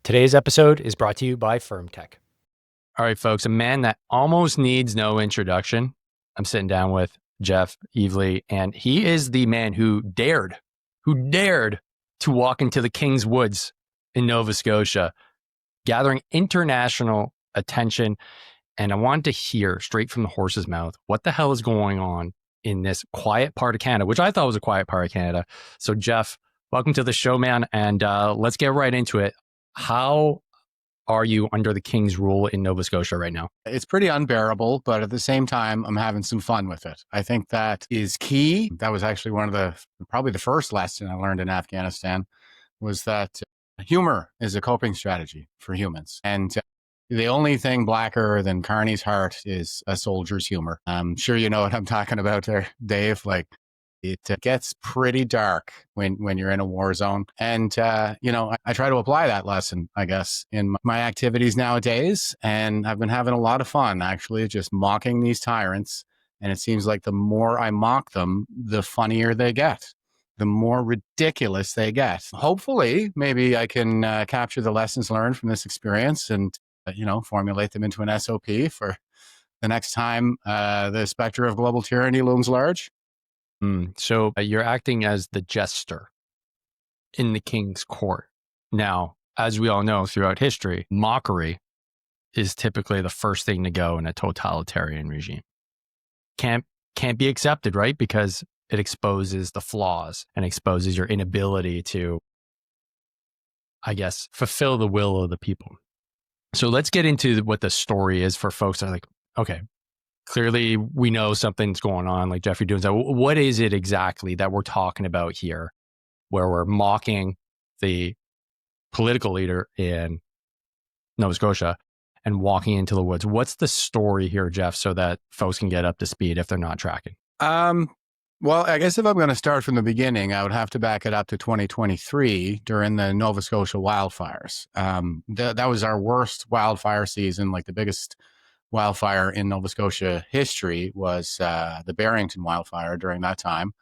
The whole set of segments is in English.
Today's episode is brought to you by Firmtech. All right, folks, a man that almost needs no introduction. I'm sitting down with Jeff Evely, and he is the man who dared to walk into the King's Woods in Nova Scotia, gathering international attention. And I wanted to hear straight from the horse's mouth what the hell is going on in this quiet part of Canada, which I thought was a quiet part of Canada. So, Jeff, welcome to the show, man, and let's get right into it. How are you under the King's rule in Nova Scotia right now? It's pretty unbearable, but at the same time, I'm having some fun with it. I think that is key. That was actually probably the first lesson I learned in Afghanistan, was that humor is a coping strategy for humans. And the only thing blacker than Carney's heart is a soldier's humor. I'm sure you know what I'm talking about there, Dave. Like, it gets pretty dark when you're in a war zone. And, I try to apply that lesson, I guess, in my activities nowadays. And I've been having a lot of fun, actually, just mocking these tyrants. And it seems like the more I mock them, the funnier they get, the more ridiculous they get. Hopefully, maybe I can capture the lessons learned from this experience and, formulate them into an SOP for the next time the specter of global tyranny looms large. So you're acting as the jester in the King's court. Now, as we all know throughout history, mockery is typically the first thing to go in a totalitarian regime. Can't be accepted, right? Because it exposes the flaws and exposes your inability to, I guess, fulfill the will of the people. So let's get into what the story is for folks that are like, okay, clearly we know something's going on, like Jeffrey doing that. What is it exactly that we're talking about here, where we're mocking the political leader in Nova Scotia and walking into the woods? What's the story here, Jeff, so that folks can get up to speed if they're not tracking? Well, I guess if I'm going to start from the beginning, I would have to back it up to 2023 during the Nova Scotia wildfires. That was our worst wildfire season, like the biggest wildfire in Nova Scotia history was the Barrington wildfire during that time.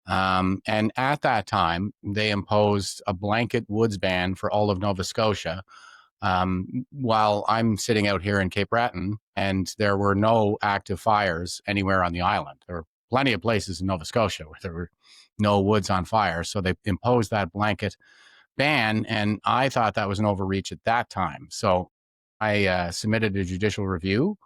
And at that time, they imposed a blanket woods ban for all of Nova Scotia, while I'm sitting out here in Cape Breton, and there were no active fires anywhere on the island. There were plenty of places in Nova Scotia where there were no woods on fire. So they imposed that blanket ban, and I thought that was an overreach at that time. So I submitted a judicial review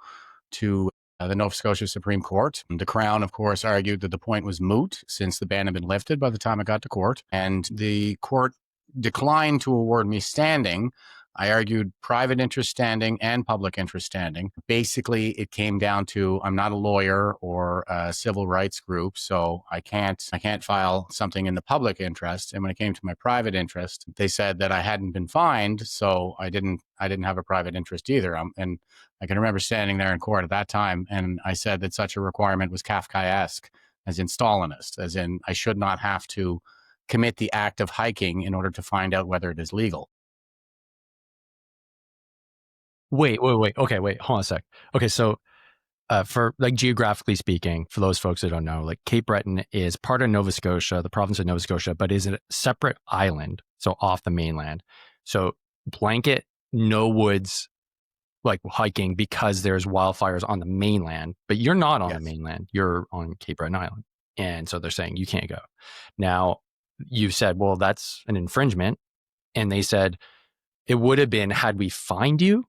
to the Nova Scotia Supreme Court. And the Crown, of course, argued that the point was moot since the ban had been lifted by the time it got to court. And the court declined to award me standing. I argued private interest standing and public interest standing. Basically, it came down to I'm not a lawyer or a civil rights group, so I can't file something in the public interest. And when it came to my private interest, they said that I hadn't been fined, so I didn't have a private interest either. And I can remember standing there in court at that time, and I said that such a requirement was Kafkaesque, as in Stalinist, as in I should not have to commit the act of hiking in order to find out whether it is legal. Wait. Okay, wait, hold on a sec. Okay, so for like geographically speaking, for those folks that don't know, like Cape Breton is part of Nova Scotia, the province of Nova Scotia, but is a separate island, so off the mainland. So blanket, no woods, like hiking because there's wildfires on the mainland, but you're not on the mainland, you're on Cape Breton Island. And so they're saying you can't go. Now, you said, well, that's an infringement. And they said, it would have been had we fined you.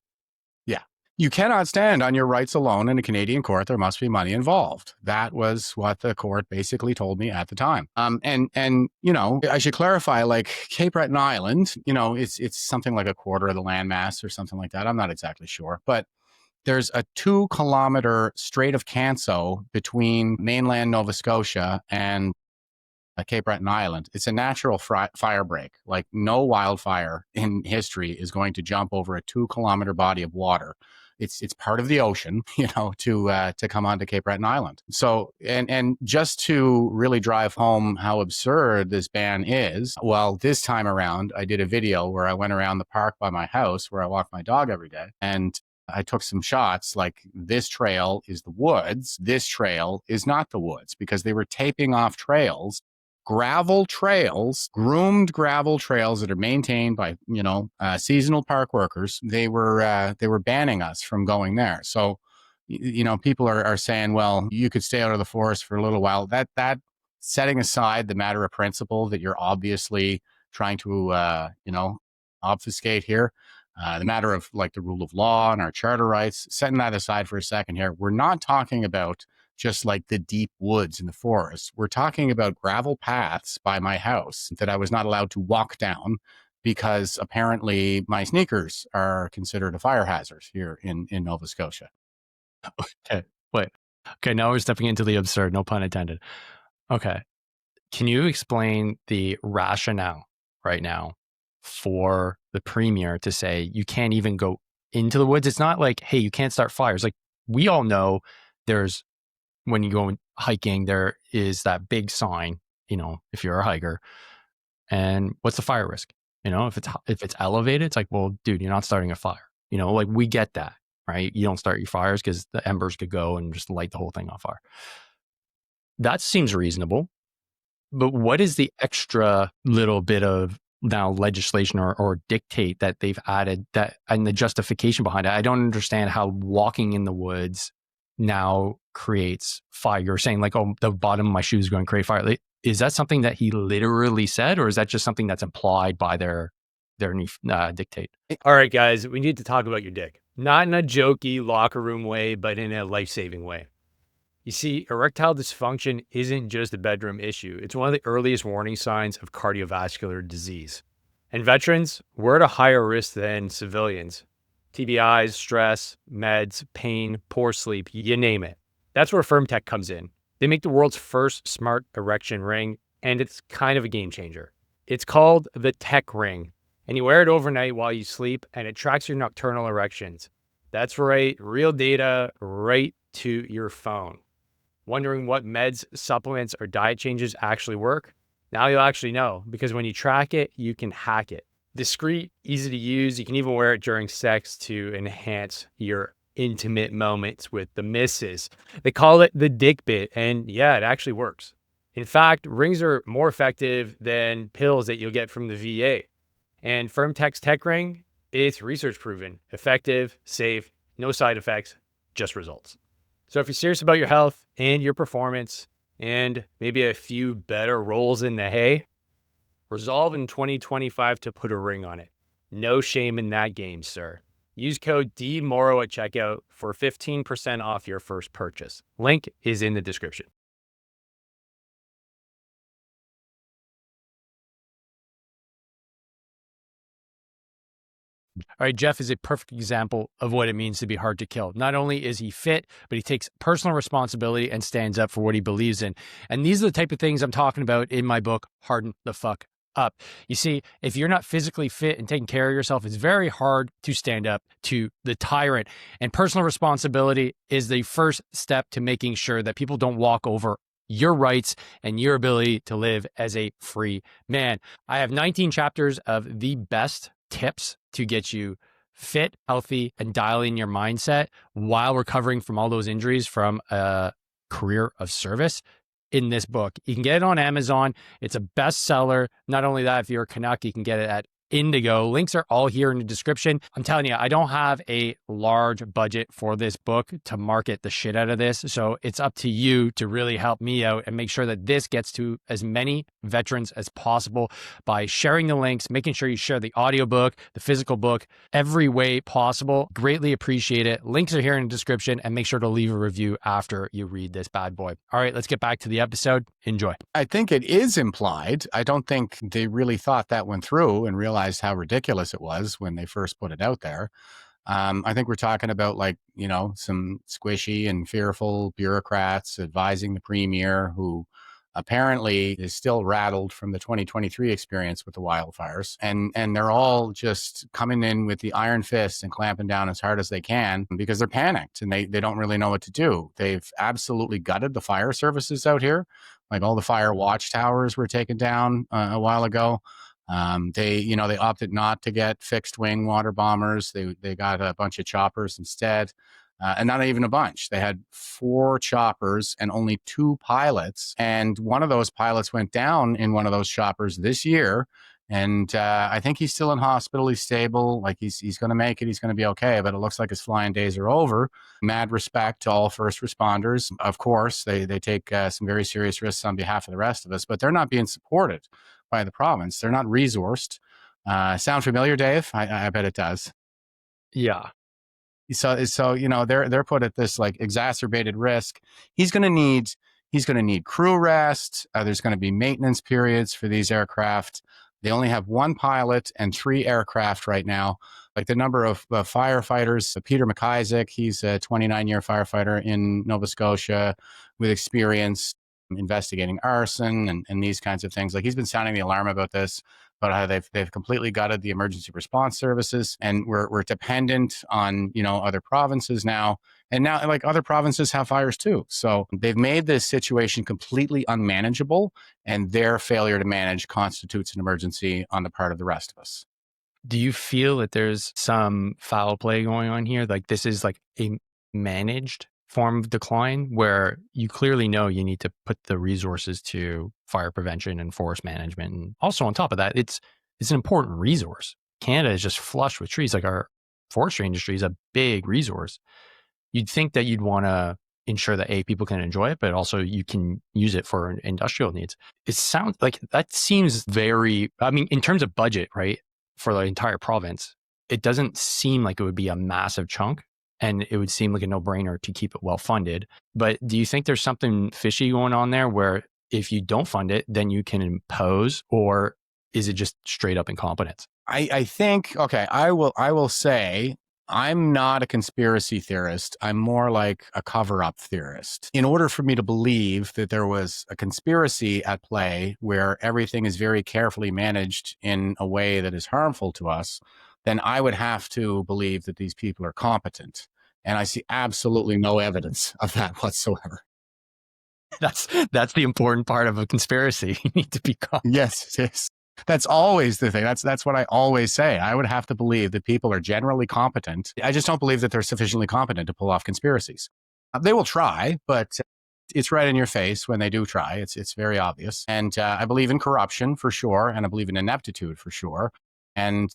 You cannot stand on your rights alone in a Canadian court. There must be money involved. That was what the court basically told me at the time. And I should clarify, like Cape Breton Island, it's something like a quarter of the landmass or something like that. I'm not exactly sure, but there's a 2-kilometer Strait of Canso between mainland Nova Scotia and Cape Breton Island. It's a natural fire break. Like no wildfire in history is going to jump over a 2-kilometer body of water. It's part of the ocean, to come onto Cape Breton Island. So, and just to really drive home how absurd this ban is, well, this time around, I did a video where I went around the park by my house where I walk my dog every day. And I took some shots like this trail is the woods. This trail is not the woods, because they were taping off trails gravel trails, groomed gravel trails that are maintained by, seasonal park workers. They were banning us from going there. So, people are saying, well, you could stay out of the forest for a little while. That setting aside the matter of principle that you're obviously trying to, obfuscate here, the matter of like the rule of law and our charter rights, setting that aside for a second here, we're not talking about just like the deep woods in the forest. We're talking about gravel paths by my house that I was not allowed to walk down because apparently my sneakers are considered a fire hazard here in Nova Scotia. Okay, wait. Okay, now we're stepping into the absurd, no pun intended. Okay. Can you explain the rationale right now for the premier to say you can't even go into the woods? It's not like, hey, you can't start fires. Like, we all know when you go hiking, there is that big sign, if you're a hiker, and what's the fire risk? If it's elevated, it's like, well, dude, you're not starting a fire. Like, we get that, right? You don't start your fires because the embers could go and just light the whole thing on fire. That seems reasonable. But what is the extra little bit of now legislation or dictate that they've added that and the justification behind it? I don't understand how walking in the woods now creates fire. You're saying like, oh, the bottom of my shoe is going to create fire. Like, is that something that he literally said, or is that just something that's implied by their dictate? All right, guys, we need to talk about your dick. Not in a jokey locker room way, but in a life-saving way. You see, erectile dysfunction isn't just a bedroom issue. It's one of the earliest warning signs of cardiovascular disease. And veterans, we're at a higher risk than civilians. TBIs, stress, meds, pain, poor sleep, you name it. That's where Firmtech comes in. They make the world's first smart erection ring, and it's kind of a game changer. It's called the Tech Ring, and you wear it overnight while you sleep, and it tracks your nocturnal erections. That's right, real data right to your phone. Wondering what meds, supplements, or diet changes actually work? Now you'll actually know, because when you track it, you can hack it. Discreet, easy to use. You can even wear it during sex to enhance your intimate moments with the missus. They call it the dick bit, and yeah, it actually works. In fact, rings are more effective than pills that you'll get from the VA. And Firmtech's Tech Ring, it's research proven, effective, safe, no side effects, just results. So if you're serious about your health and your performance and maybe a few better rolls in the hay, resolve in 2025 to put a ring on it. No shame in that game, sir. Use code DMorrow at checkout for 15% off your first purchase. Link is in the description. All right, Jeff is a perfect example of what it means to be hard to kill. Not only is he fit, but he takes personal responsibility and stands up for what he believes in. And these are the type of things I'm talking about in my book, Harden the Fuck Up. You see, if you're not physically fit and taking care of yourself, it's very hard to stand up to the tyrant. And personal responsibility is the first step to making sure that people don't walk over your rights and your ability to live as a free man. I have 19 chapters of the best tips to get you fit, healthy, and dial in your mindset while recovering from all those injuries from a career of service in this book. You can get it on Amazon. It's a bestseller. Not only that, if you're a Canuck, you can get it at Indigo. Links are all here in the description. I'm telling you, I don't have a large budget for this book to market the shit out of this. So it's up to you to really help me out and make sure that this gets to as many veterans as possible by sharing the links, making sure you share the audiobook, the physical book, every way possible. Greatly appreciate it. Links are here in the description, and make sure to leave a review after you read this bad boy. All right, let's get back to the episode. Enjoy. I think it is implied. I don't think they really thought that one through and realized how ridiculous it was when they first put it out there. I think we're talking about some squishy and fearful bureaucrats advising the premier, who apparently is still rattled from the 2023 experience with the wildfires. And they're all just coming in with the iron fist and clamping down as hard as they can because they're panicked and they don't really know what to do. They've absolutely gutted the fire services out here. Like, all the fire watchtowers were taken down a while ago. They opted not to get fixed wing water bombers. They got a bunch of choppers instead. and not even a bunch. They had 4 choppers and only 2 pilots. And one of those pilots went down in one of those choppers this year. And I think he's still in hospital. He's stable. Like he's going to make it. He's going to be okay. But it looks like his flying days are over. Mad respect to all first responders. Of course, they take some very serious risks on behalf of the rest of us, but they're not being supported by the province. They're not resourced. Sound familiar, Dave? I bet it does. Yeah. So they're put at this like exacerbated risk. He's going to need crew rest. There's going to be maintenance periods for these aircraft. They only have 1 pilot and 3 aircraft right now. Like the number of firefighters, Peter McIsaac, he's a 29-year firefighter in Nova Scotia with experience investigating arson and these kinds of things. Like he's been sounding the alarm about this, about how they've completely gutted the emergency response services, and we're dependent on other provinces now. And now, like, other provinces have fires too. So they've made this situation completely unmanageable, and their failure to manage constitutes an emergency on the part of the rest of us. Do you feel that there's some foul play going on here? Like this is like a managed form of decline where you clearly know you need to put the resources to fire prevention and forest management. And also on top of that, it's an important resource. Canada is just flush with trees. Like our forestry industry is a big resource. You'd think that you'd want to ensure that people can enjoy it, but also you can use it for industrial needs. It sounds like that seems very, I mean, in terms of budget, right? For the entire province, it doesn't seem like it would be a massive chunk, and it would seem like a no-brainer to keep it well funded. But do you think there's something fishy going on there where if you don't fund it, then you can impose, or is it just straight up incompetence? I think, okay, I will say I'm not a conspiracy theorist. I'm more like a cover-up theorist. In order for me to believe that there was a conspiracy at play where everything is very carefully managed in a way that is harmful to us, then I would have to believe that these people are competent. And I see absolutely no evidence of that whatsoever. That's the important part of a conspiracy. You need to be competent. Yes. That's always the thing. That's what I always say. I would have to believe that people are generally competent. I just don't believe that they're sufficiently competent to pull off conspiracies. They will try, but it's right in your face when they do try. It's very obvious. And I believe in corruption for sure, and I believe in ineptitude for sure. And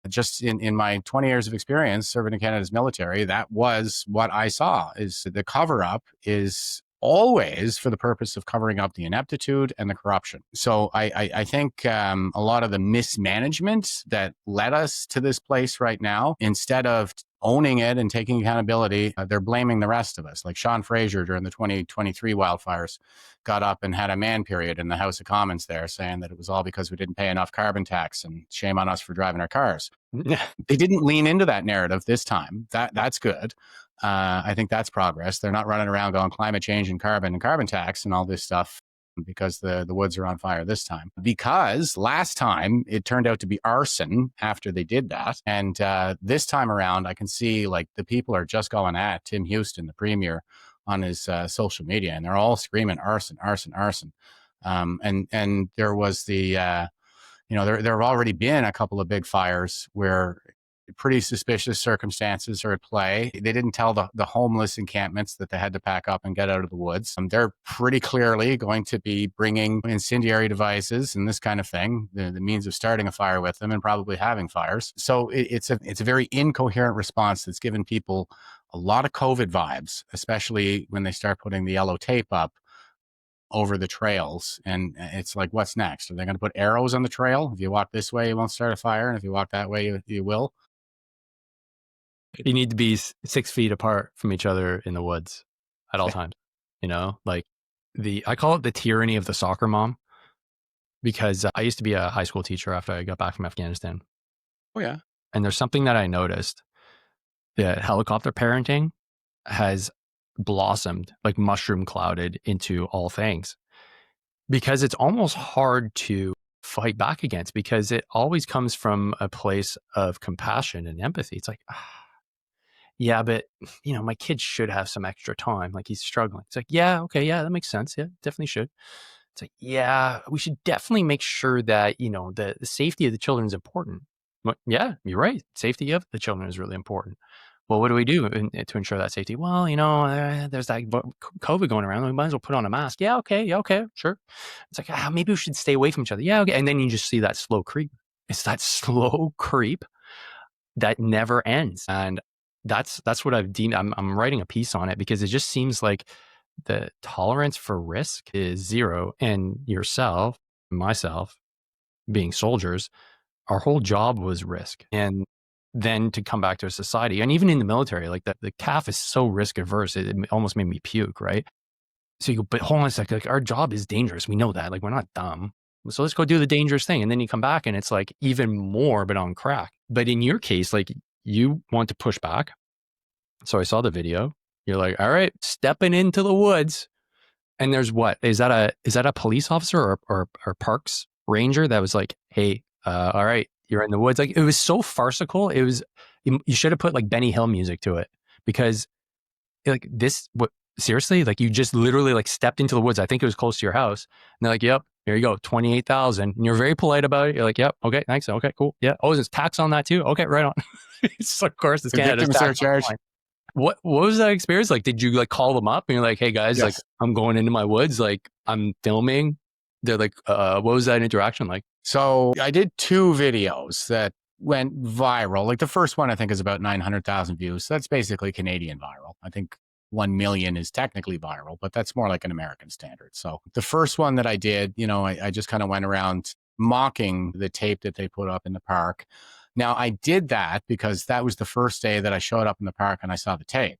just in my 20 years of experience serving in Canada's military, that was what I saw. Is the cover up is always for the purpose of covering up the ineptitude and the corruption. So I think a lot of the mismanagement that led us to this place right now, instead of owning it and taking accountability, they're blaming the rest of us. Like Sean Fraser during the 2023 wildfires got up and had a man period in the House of Commons there, saying that it was all because we didn't pay enough carbon tax and shame on us for driving our cars. They didn't lean into that narrative this time. That's good. I think that's progress. They're not running around going climate change and carbon tax and all this stuff because the woods are on fire this time. Because last time it turned out to be arson after they did that. And this time around, I can see like the people are just going at Tim Houston, the premier, on his social media, and they're all screaming arson, arson, arson. And there was the, there have already been a couple of big fires where pretty suspicious circumstances are at play. They didn't tell the homeless encampments that they had to pack up and get out of the woods. They're pretty clearly going to be bringing incendiary devices and this kind of thing, the means of starting a fire with them and probably having fires. So it's a very incoherent response that's given people a lot of COVID vibes, especially when they start putting the yellow tape up over the trails. And it's like, what's next? Are they going to put arrows on the trail? If you walk this way, you won't start a fire. And if you walk that way, you will. You need to be 6 feet apart from each other in the woods at all times. Like I call it the tyranny of the soccer mom, because I used to be a high school teacher after I got back from Afghanistan. Oh, yeah. And there's something that I noticed, that helicopter parenting has blossomed, like mushroom clouded into all things, because it's almost hard to fight back against, because it always comes from a place of compassion and empathy. It's like, yeah, but my kid should have some extra time. Like he's struggling. It's like, yeah, okay, yeah, that makes sense. Yeah, definitely should. It's like, yeah, we should definitely make sure that, the safety of the children is important. But yeah, you're right. Safety of the children is really important. what do we do to ensure that safety? Well, there's that COVID going around. We might as well put on a mask. Yeah, okay, sure. It's like, maybe we should stay away from each other. Yeah, okay. And then you just see that slow creep. It's that slow creep that never ends. And that's what I've deemed. I'm writing a piece on it because it just seems like the tolerance for risk is zero. And yourself, myself, being soldiers, our whole job was risk. And then to come back to a society, and even in the military, like the CAF is so risk averse, it almost made me puke, right? So you go, but hold on a second, like our job is dangerous. We know that, like we're not dumb. So let's go do the dangerous thing. And then you come back and it's like even more, but on crack. But in your case, like you want to push back. So I saw the video. You're like, all right, stepping into the woods. And there's what? Is that a police officer or parks ranger that was like, hey, all right, you're in the woods. Like it was so farcical. It was, you should have put like Benny Hill music to it because like seriously, like you just literally like stepped into the woods. I think it was close to your house. And they're like, yep, here you go, 28,000. And you're very polite about it. You're like, yep, okay, thanks. Okay, cool. Yeah. Oh, there's tax on that too? Okay, right on. So of course, it's Canada's tax surcharge. What was that experience like? Did you like call them up and you're like, hey guys, Yes. like I'm going into my woods, like I'm filming. They're like, what was that interaction like? So I did 2 videos that went viral. Like the first one, I think is about 900,000 views. So that's basically Canadian viral. I think 1 million is technically viral, but that's more like an American standard. So the first one that I did, I just kind of went around mocking the tape that they put up in the park. Now I did that because that was the first day that I showed up in the park and I saw the tape.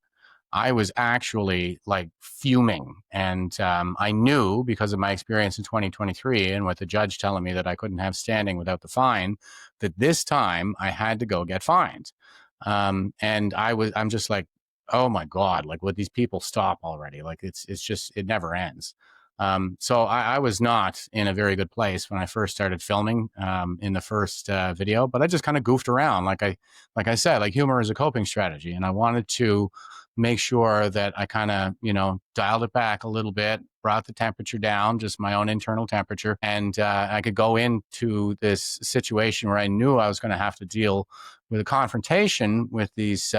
I was actually like fuming. And I knew because of my experience in 2023 and with the judge telling me that I couldn't have standing without the fine, that this time I had to go get fined. And I'm just like, oh my God, like would these people stop already? Like it's just, it never ends. So I was not in a very good place when I first started filming in the first video, but I just kind of goofed around. Like I said, like humor is a coping strategy. And I wanted to make sure that I kind of, dialed it back a little bit, brought the temperature down, just my own internal temperature. And I could go into this situation where I knew I was going to have to deal with a confrontation with these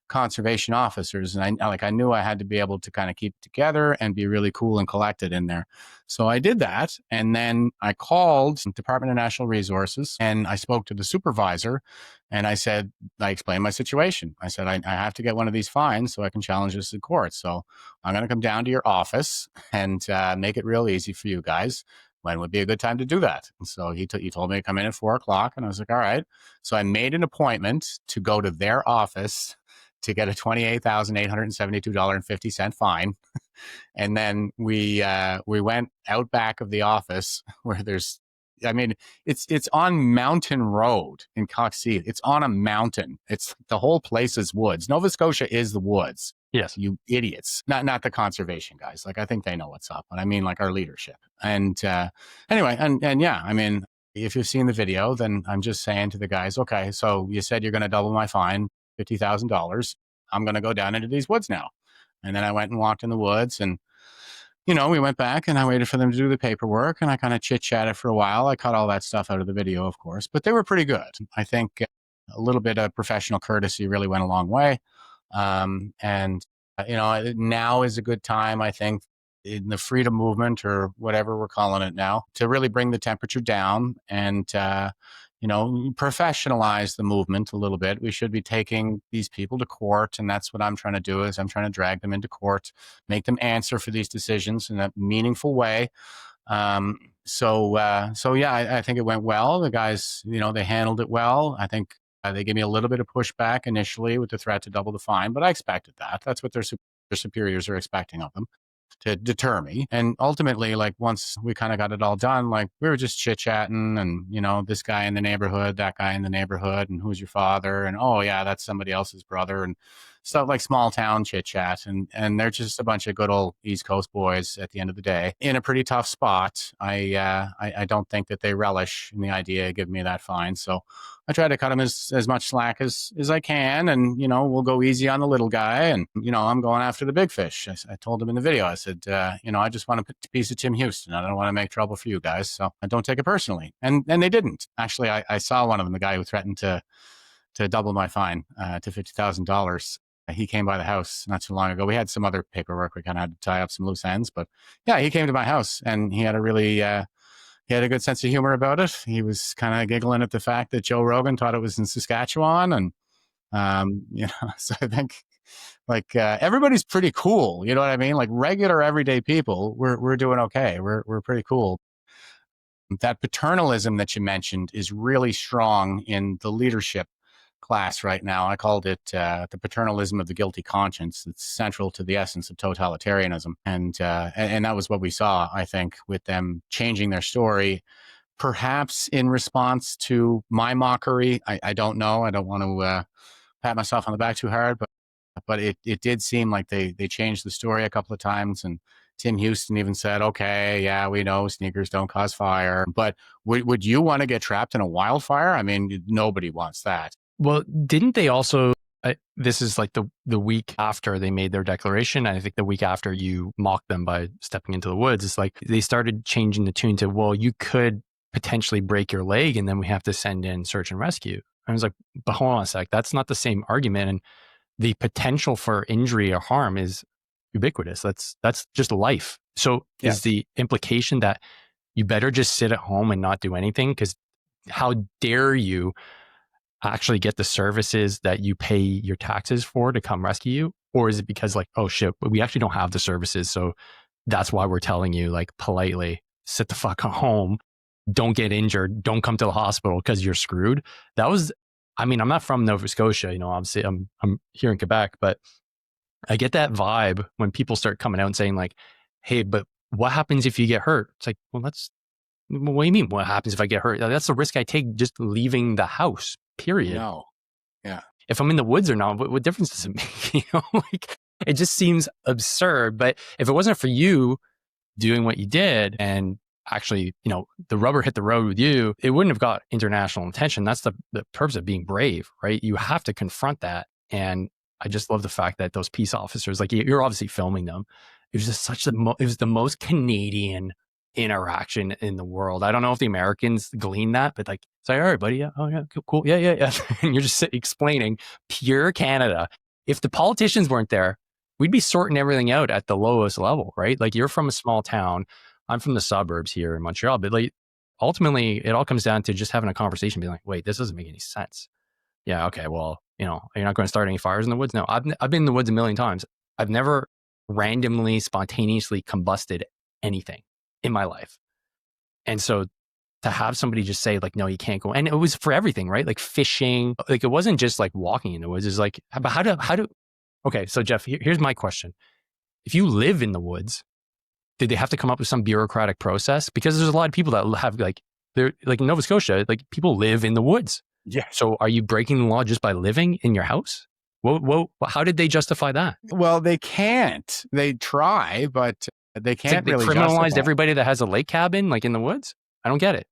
conservation officers. And I knew I had to be able to kind of keep it together and be really cool and collected in there. So I did that. And then I called Department of Natural Resources and I spoke to the supervisor and I explained my situation. I said, I have to get one of these fines so I can challenge this in court. So I'm going to come down to your office and make it real easy for you guys. When would be a good time to do that? And so he told me to come in at 4:00 and I was like, all right. So I made an appointment to go to their office to get a $28,872.50 fine. And then we went out back of the office where it's on Mountain Road in Coxie. It's on a mountain. The whole place is woods. Nova Scotia is the woods. Yes. You idiots. Not the conservation guys. Like, I think they know what's up, but I mean like our leadership. And anyway, and yeah, I mean, if you've seen the video, then I'm just saying to the guys, okay, so you said you're going to double my fine, $50,000. I'm going to go down into these woods now. And then I went and walked in the woods and, we went back and I waited for them to do the paperwork and I kind of chit-chatted for a while. I cut all that stuff out of the video, of course, but they were pretty good. I think a little bit of professional courtesy really went a long way. Now is a good time, I think, in the freedom movement or whatever we're calling it now, to really bring the temperature down and, professionalize the movement a little bit. We should be taking these people to court. And that's what I'm trying to do is I'm trying to drag them into court, make them answer for these decisions in a meaningful way. I think it went well. The guys, they handled it well. I think they gave me a little bit of pushback initially with the threat to double the fine, but I expected that. That's what their superiors are expecting of them, to deter me. And ultimately, like once we kind of got it all done, like we were just chit chatting and, this guy in the neighborhood, that guy in the neighborhood, and who's your father? And, oh yeah, that's somebody else's brother, and stuff like small town chit chat. And they're just a bunch of good old East Coast boys at the end of the day in a pretty tough spot. I don't think that they relish in the idea of giving me that fine. So I try to cut them as much slack as I can. And, we'll go easy on the little guy. And, I'm going after the big fish. I told him in the video, I said, I just want a piece of Tim Houston. I don't want to make trouble for you guys. So I don't take it personally. And they didn't. Actually, I saw one of them, the guy who threatened to to double my fine to $50,000. He came by the house not too long ago. We had some other paperwork. We kind of had to tie up some loose ends, but yeah, he came to my house and he had a really, he had a good sense of humor about it. He was kind of giggling at the fact that Joe Rogan thought it was in Saskatchewan. And, so I think like everybody's pretty cool. You know what I mean? Like regular everyday people, we're doing okay. We're pretty cool. That paternalism that you mentioned is really strong in the leadership class right now. I called it the paternalism of the guilty conscience. It's central to the essence of totalitarianism, and that was what we saw, I think, with them changing their story, perhaps in response to my mockery. I don't know. I don't want to pat myself on the back too hard, but it did seem like they changed the story a couple of times. And Tim Houston even said, okay, yeah, we know sneakers don't cause fire, but would you want to get trapped in a wildfire? I mean, nobody wants that. Well, didn't they also, this is like the week after they made their declaration. I think the week after you mocked them by stepping into the woods, it's like they started changing the tune to, well, you could potentially break your leg and then we have to send in search and rescue. I was like, but hold on a sec, that's not the same argument. And the potential for injury or harm is ubiquitous. That's just life. So is the implication that you better just sit at home and not do anything? Because how dare you actually get the services that you pay your taxes for to come rescue you? Or is it because like, oh shit, we actually don't have the services. So that's why we're telling you like politely, sit the fuck at home, don't get injured, don't come to the hospital because you're screwed. That was, I mean, I'm not from Nova Scotia, obviously I'm here in Quebec, but I get that vibe when people start coming out and saying like, hey, but what happens if you get hurt? It's like, well, what do you mean? What happens if I get hurt? That's the risk I take just leaving the house, period. No. Yeah. If I'm in the woods or not, what difference does it make? Like it just seems absurd. But if it wasn't for you doing what you did and actually, the rubber hit the road with you, it wouldn't have got international attention. That's the purpose of being brave, right? You have to confront that. And I just love the fact that those peace officers, like you're obviously filming them. It was just it was the most Canadian interaction in the world. I don't know if the Americans glean that, but like, say, all right, buddy. Yeah. Oh yeah. Cool. Yeah. And you're just explaining pure Canada. If the politicians weren't there, we'd be sorting everything out at the lowest level, right? Like you're from a small town. I'm from the suburbs here in Montreal, but like ultimately it all comes down to just having a conversation, being like, wait, this doesn't make any sense. Yeah. Okay. Well, you're not going to start any fires in the woods. No, I've been in the woods a million times. I've never randomly, spontaneously combusted anything in my life. And so to have somebody just say like, no, you can't go. And it was for everything, right? Like fishing, like it wasn't just like walking in the woods. It's like, but how do, okay. So Jeff, here's my question. If you live in the woods, did they have to come up with some bureaucratic process? Because there's a lot of people that have they're like in Nova Scotia, like people live in the woods. Yeah. So are you breaking the law just by living in your house? Well, how did they justify that? Well, they can't. They try, but they can't they really criminalized justify. Everybody that has a lake cabin, like in the woods. I don't get it.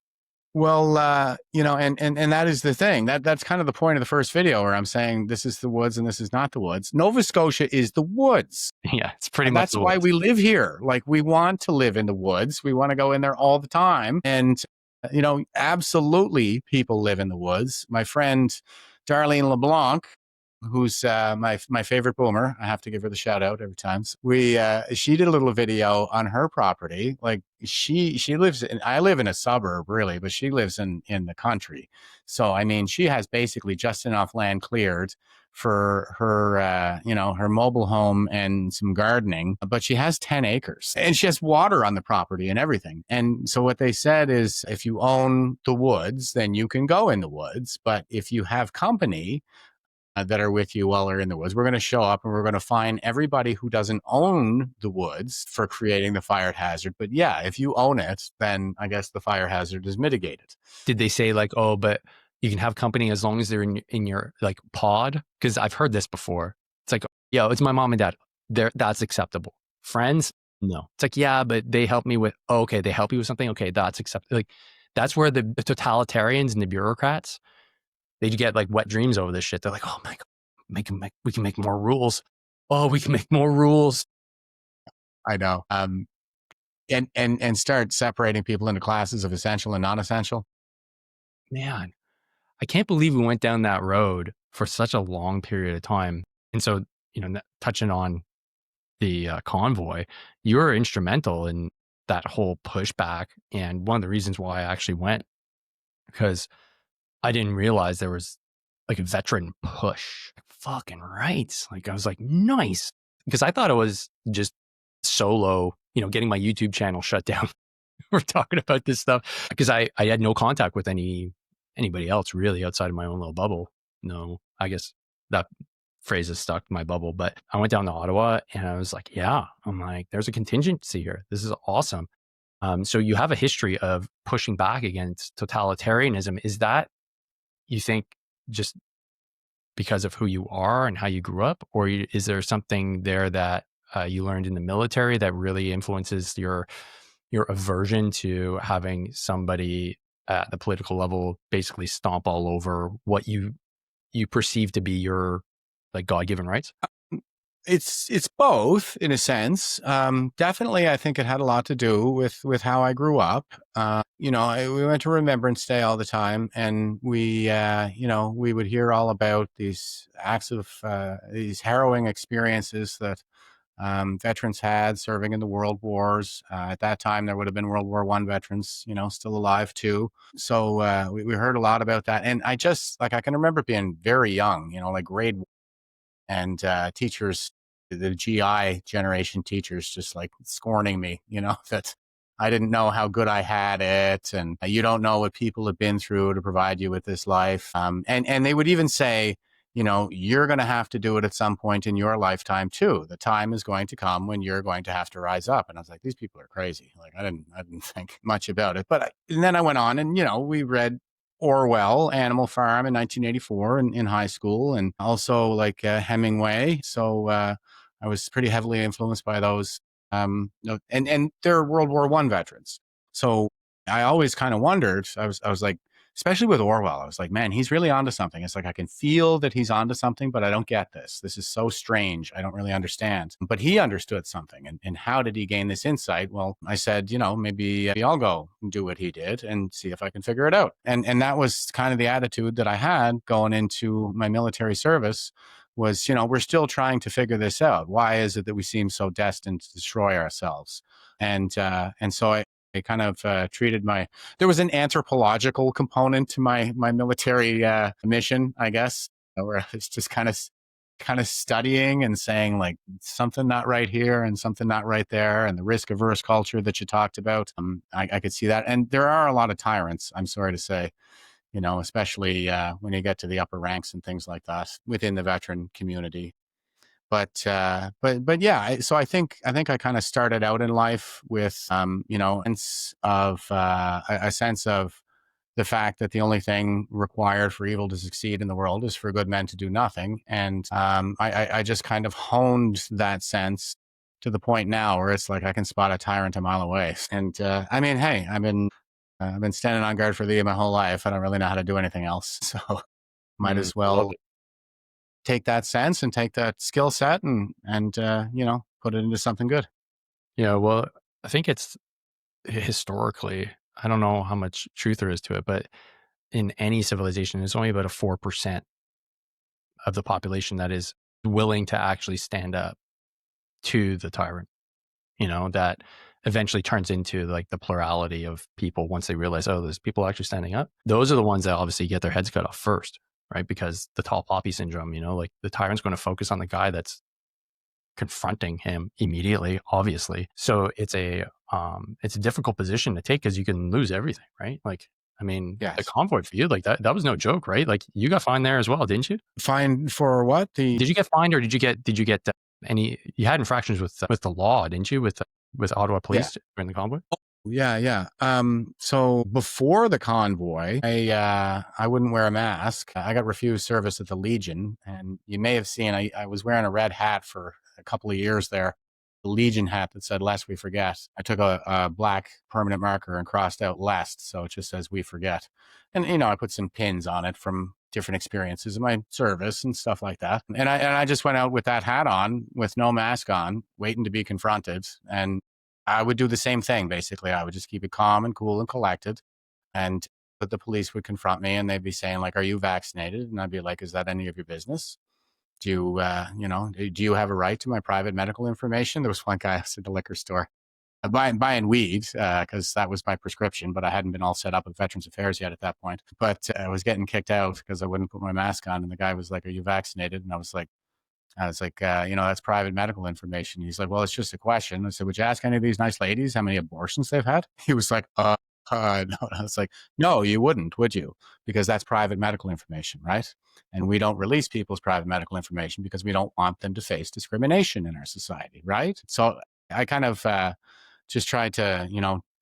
Well, and that is the thing. That's kind of the point of the first video where I'm saying this is the woods and this is not the woods. Nova Scotia is the woods. Yeah, it's pretty and much that's why we live here. Like we want to live in the woods. We want to go in there all the time. And absolutely people live in the woods. My friend Darlene LeBlanc, who's my favorite boomer. I have to give her the shout out every time. She did a little video on her property. Like she lives in, I live in a suburb really, but she lives in the country. So, I mean, she has basically just enough land cleared for her, her mobile home and some gardening, but she has 10 acres and she has water on the property and everything. And so what they said is if you own the woods, then you can go in the woods. But if you have company that are with you while they're in the woods, we're going to show up and we're going to fine everybody who doesn't own the woods for creating the fire hazard. But yeah, if you own it, then I guess the fire hazard is mitigated. Did they say like, oh, but you can have company as long as they're in your like pod? Because I've heard this before. It's like, yeah, it's my mom and dad. That's acceptable. Friends, no. It's like, yeah, but they help me with. Oh, okay, they help you with something. Okay, that's acceptable. Like that's where the totalitarians and the bureaucrats, they get like wet dreams over this shit. They're like, oh my God, we can make more rules. Oh, we can make more rules. I know. And start separating people into classes of essential and non-essential. Man, I can't believe we went down that road for such a long period of time. And so, touching on the convoy, you were instrumental in that whole pushback. And one of the reasons why I actually went, because I didn't realize there was like a veteran push. Fucking right. Like I was like, nice. Because I thought it was just solo, getting my YouTube channel shut down. We're talking about this stuff because I had no contact with anybody else really outside of my own little bubble. No, I guess that phrase is stuck in my bubble. But I went down to Ottawa and I was like, I'm like, there's a contingency here. This is awesome. So you have a history of pushing back against totalitarianism. Is that, you think, just because of who you are and how you grew up, or is there something there that you learned in the military that really influences your aversion to having somebody at the political level basically stomp all over what you perceive to be your like God-given rights? It's both in a sense. Definitely, I think it had a lot to do with how I grew up. We went to Remembrance Day all the time, and we would hear all about these acts of these harrowing experiences that veterans had serving in the world wars. At that time, there would have been World War I veterans, still alive too. So we heard a lot about that, and I can remember being very young, like grade one, and teachers, the GI generation teachers, just like scorning me, that I didn't know how good I had it, and you don't know what people have been through to provide you with this life. And they would even say, you're going to have to do it at some point in your lifetime too. The time is going to come when you're going to have to rise up. And I was like, these people are crazy. Like I didn't think much about it. And then I went on, and we read Orwell, Animal Farm in 1984 in high school, and also like Hemingway. So I was pretty heavily influenced by those. And they're World War I veterans. So I always kind of wondered. I was like, especially with Orwell, I was like, man, he's really onto something. It's like I can feel that he's onto something, but I don't get this. This is so strange. I don't really understand. But he understood something. And how did he gain this insight? Well, I said, maybe I'll go and do what he did and see if I can figure it out. And that was kind of the attitude that I had going into my military service. Was, we're still trying to figure this out. Why is it that we seem so destined to destroy ourselves? And so I kind of treated there was an anthropological component to my military mission, I guess, where I was just kind of studying and saying like something not right here and something not right there, and the risk averse culture that you talked about. I could see that. And there are a lot of tyrants, I'm sorry to say, especially when you get to the upper ranks and things like that within the veteran community. But yeah, so I think I kind of started out in life with, a sense of the fact that the only thing required for evil to succeed in the world is for good men to do nothing. And I just kind of honed that sense to the point now where it's like I can spot a tyrant a mile away. And hey, I've been standing on guard for thee my whole life. I don't really know how to do anything else. So might as well take that sense and take that skill set and put it into something good. Yeah, well, I think it's historically, I don't know how much truth there is to it, but in any civilization, it's only about a 4% of the population that is willing to actually stand up to the tyrant, that eventually turns into like the plurality of people once they realize, oh, there's people actually standing up. Those are the ones that obviously get their heads cut off first, right? Because the tall poppy syndrome, like the tyrant's going to focus on the guy that's confronting him immediately, obviously. So it's a difficult position to take because you can lose everything, right? Like, yes. The convoy for you, like that was no joke, right? Like you got fined there as well, didn't you? Fined for what? Did you get fined, or did you get any? You had infractions with the law, didn't you? With Ottawa police during the convoy? Yeah. So before the convoy, I wouldn't wear a mask. I got refused service at the Legion, and you may have seen I was wearing a red hat for a couple of years there. The Legion hat that said "Lest we forget." I took a black permanent marker and crossed out "Lest," so it just says "We forget." And I put some pins on it from different experiences in my service and stuff like that. And I just went out with that hat on, with no mask on, waiting to be confronted. And I would do the same thing, basically. I would just keep it calm and cool and collected. And But the police would confront me and they'd be saying like, "Are you vaccinated?" And I'd be like, "Is that any of your business? Do you, do you have a right to my private medical information?" There was one guy I was at the liquor store buying weed because that was my prescription, but I hadn't been all set up with Veterans Affairs yet at that point. But I was getting kicked out because I wouldn't put my mask on. And the guy was like, "Are you vaccinated?" And I was like, that's private medical information. He's like, "Well, it's just a question." I said, "Would you ask any of these nice ladies how many abortions they've had?" He was like, no. I was like, "No, you wouldn't, would you? Because that's private medical information, right? And we don't release people's private medical information because we don't want them to face discrimination in our society, right?" So I kind of just tried to,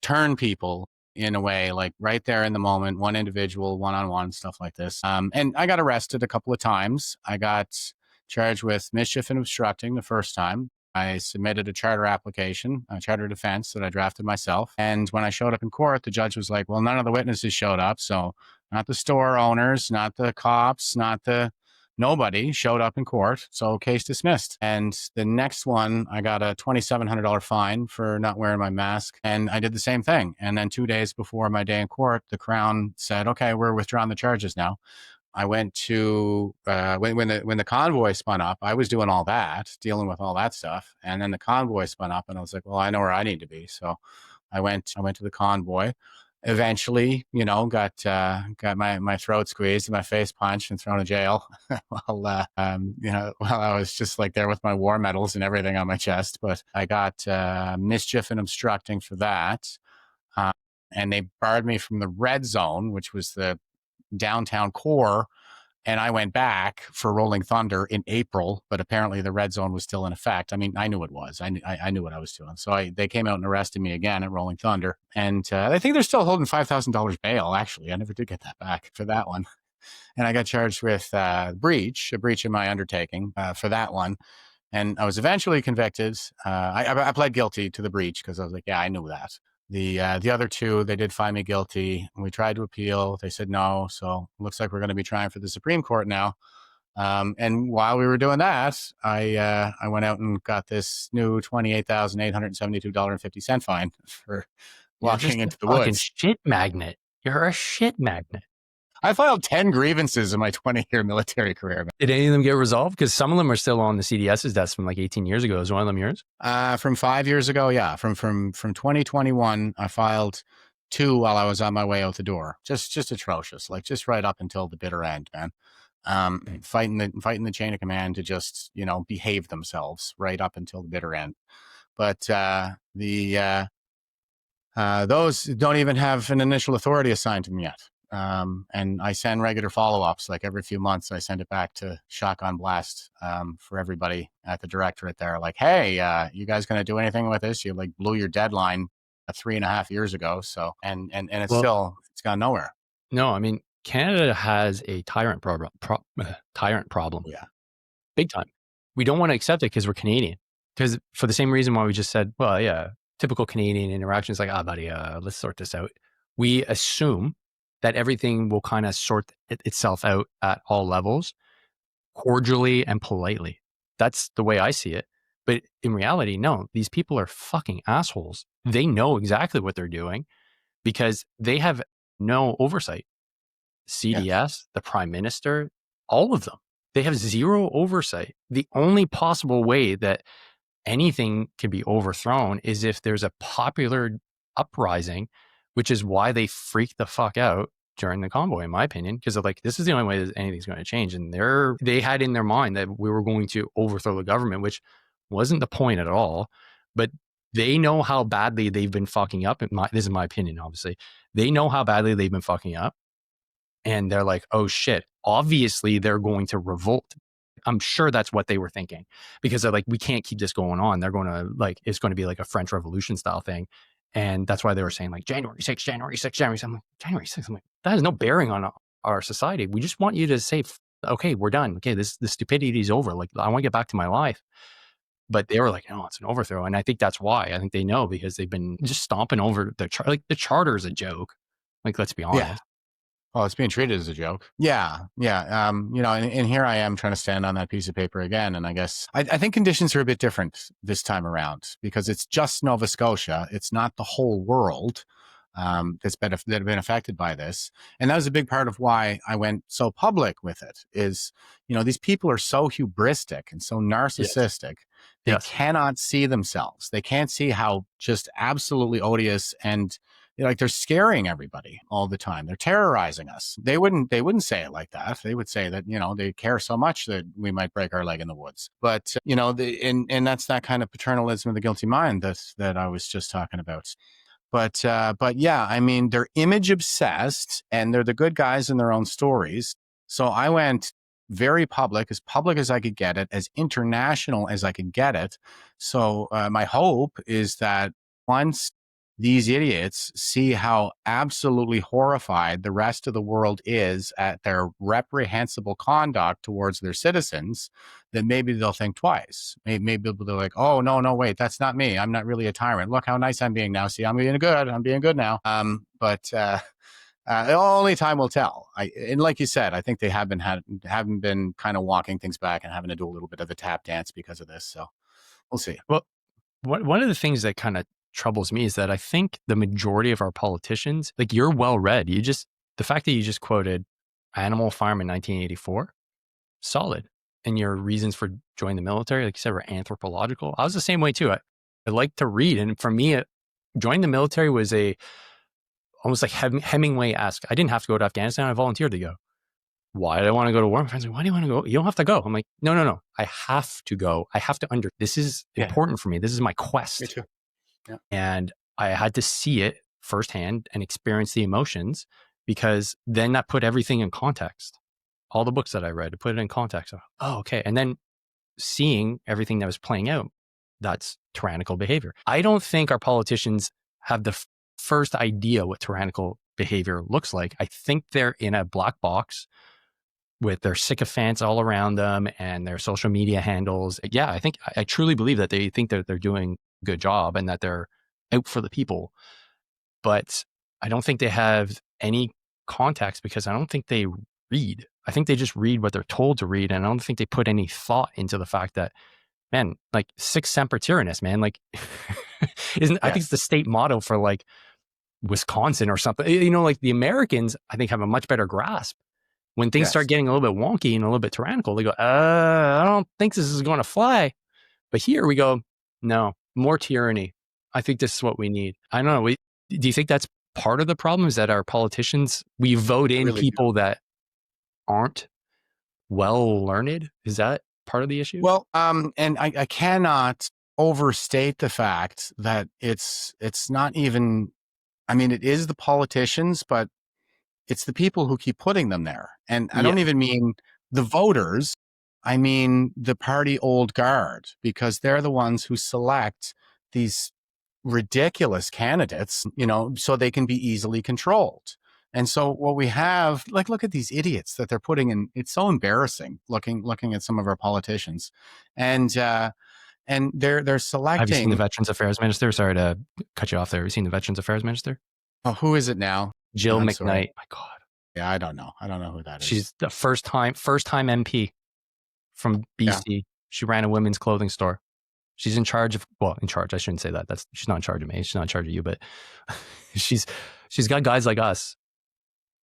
turn people in a way, like right there in the moment, one individual, one-on-one, stuff like this. And I got arrested a couple of times. I got charged with mischief and obstructing the first time. I submitted a charter application, a charter defense that I drafted myself. And when I showed up in court, the judge was like, "Well, none of the witnesses showed up. So not the store owners, not the cops, nobody showed up in court. So case dismissed." And the next one, I got a $2,700 fine for not wearing my mask. And I did the same thing. And then 2 days before my day in court, the Crown said, "Okay, we're withdrawing the charges now." I went to when the convoy spun up. I was doing all that, dealing with all that stuff, and then the convoy spun up, and I was like, "Well, I know where I need to be." So I went to the convoy. Eventually, got my throat squeezed and my face punched and thrown in jail while I was just like there with my war medals and everything on my chest. But I got mischief and obstructing for that, and they barred me from the red zone, which was the downtown core, and I went back for Rolling Thunder in April, but apparently the red zone was still in effect. I mean, I knew it was. I knew what I was doing. So they came out and arrested me again at Rolling Thunder, and I think they're still holding $5,000 bail. Actually, I never did get that back for that one, and I got charged with a breach of my undertaking for that one. And I was eventually convicted. I pled guilty to the breach because I was like, yeah, I knew that. The other two, they did find me guilty. We tried to appeal. They said no. So it looks like we're going to be trying for the Supreme Court now. And while we were doing that, I went out and got this new $28,872.50 fine for walking into the fucking woods. Shit magnet. You're a shit magnet. I filed 10 grievances in my 20-year military career. Did any of them get resolved? Because some of them are still on the CDS's desk from like 18 years ago. Is one of them yours? From 5 years ago, yeah. From 2021, I filed 2 while I was on my way out the door. Just atrocious, like just right up until the bitter end, man. Fighting the chain of command to just behave themselves right up until the bitter end. But those don't even have an initial authority assigned to them yet. And I send regular follow-ups, like every few months. I send it back to Shotgun Blast for everybody at the directorate there. Like, "Hey, you guys going to do anything with this? You like blew your deadline 3.5 years ago." So, and it's gone nowhere. No, I mean, Canada has a tyrant problem. Yeah, Big time. We don't want to accept it because we're Canadian. Because for the same reason why we just said, well, yeah, typical Canadian interactions, like, buddy, let's sort this out. We assume that everything will kind of sort itself out at all levels, cordially and politely. That's the way I see it. But in reality, no, these people are fucking assholes. They know exactly what they're doing because they have no oversight. CDS, the Prime Minister, all of them, they have zero oversight. The only possible way that anything can be overthrown is if there's a popular uprising, which is why they freaked the fuck out during the convoy, in my opinion, because they're like, this is the only way that anything's going to change. And they had in their mind that we were going to overthrow the government, which wasn't the point at all. But they know how badly they've been fucking up. This is my opinion, obviously. They know how badly they've been fucking up. And they're like, oh shit, obviously they're going to revolt. I'm sure that's what they were thinking because they're like, we can't keep this going on. They're going to it's going to be like a French Revolution style thing. And that's why they were saying like January 6th, January 6th, January 6th. I'm like, January 6th. I'm like, that has no bearing on our society. We just want you to say, okay, we're done. Okay, the stupidity is over. Like, I want to get back to my life. But they were like, no, it's an overthrow. And I think that's why. I think they know because they've been just stomping over the charter is a joke. Like, let's be honest. Yeah. Oh, it's being treated as a joke. Yeah. And here I am trying to stand on that piece of paper again. And I guess I think conditions are a bit different this time around because it's just Nova Scotia. It's not the whole world. that have been affected by this. And that was a big part of why I went so public with it is, these people are so hubristic and so narcissistic. They cannot see themselves. They can't see how just absolutely odious and they're scaring everybody all the time. They're terrorizing us. They wouldn't say it like that. They would say that, they care so much that we might break our leg in the woods. But, and that's that kind of paternalism of the guilty mind that I was just talking about. But yeah, I mean, they're image obsessed and they're the good guys in their own stories. So I went very public as I could get it, as international as I could get it. So my hope is that once these idiots see how absolutely horrified the rest of the world is at their reprehensible conduct towards their citizens, then maybe they'll think twice. Maybe they're like, oh, no, wait, that's not me. I'm not really a tyrant. Look how nice I'm being now. See, I'm being good now. But only time will tell. And like you said, I think they haven't been kind of walking things back and having to do a little bit of a tap dance because of this. So we'll see. Well, one of the things that kind of troubles me is that I think the majority of our politicians, like you're well read. The fact that you just quoted Animal Farm in 1984, solid. And your reasons for joining the military, like you said, were anthropological. I was the same way too. I like to read. And for me, joining the military was almost like Hemingway-esque. I didn't have to go to Afghanistan. I volunteered to go. Why did I want to go to war? My friends are like, why do you want to go? You don't have to go. I'm like, no. I have to go. I have to this is important for me. This is my quest. Me too. Yeah. And I had to see it firsthand and experience the emotions, because then that put everything in context. All the books that I read, to put it in context. Oh, okay. And then seeing everything that was playing out, that's tyrannical behavior. I don't think our politicians have the first idea what tyrannical behavior looks like. I think they're in a black box with their sycophants all around them and their social media handles. Yeah, I truly believe that they think that they're doing a good job and that they're out for the people. But I don't think they have any context, because I don't think they read. I think they just read what they're told to read. And I don't think they put any thought into the fact that, man, like sic semper tyrannis, man, like I think it's the state motto for like Wisconsin or something. Like the Americans, I think, have a much better grasp. When things start getting a little bit wonky and a little bit tyrannical, they go, I don't think this is going to fly. But here we go, no, more tyranny. I think this is what we need. I don't know. Do you think that's part of the problem, is that our politicians, we vote in people that aren't well learned? Is that part of the issue? Well, and I cannot overstate the fact that it's not even, I mean, it is the politicians, but it's the people who keep putting them there. And I don't even mean the voters. I mean the party old guard, because they're the ones who select these ridiculous candidates, so they can be easily controlled. And so what we have, like, look at these idiots that they're putting in. It's so embarrassing looking at some of our politicians, and they're selecting. Have you seen the Veterans Affairs Minister? Sorry to cut you off there. Have you seen the Veterans Affairs Minister? Oh, who is it now? Jill McKnight. Sorry. My God. Yeah, I don't know who that is. She's the first time MP from BC. Yeah. She ran a women's clothing store. She's in charge. I shouldn't say that. She's not in charge of me. She's not in charge of you, but she's got guys like us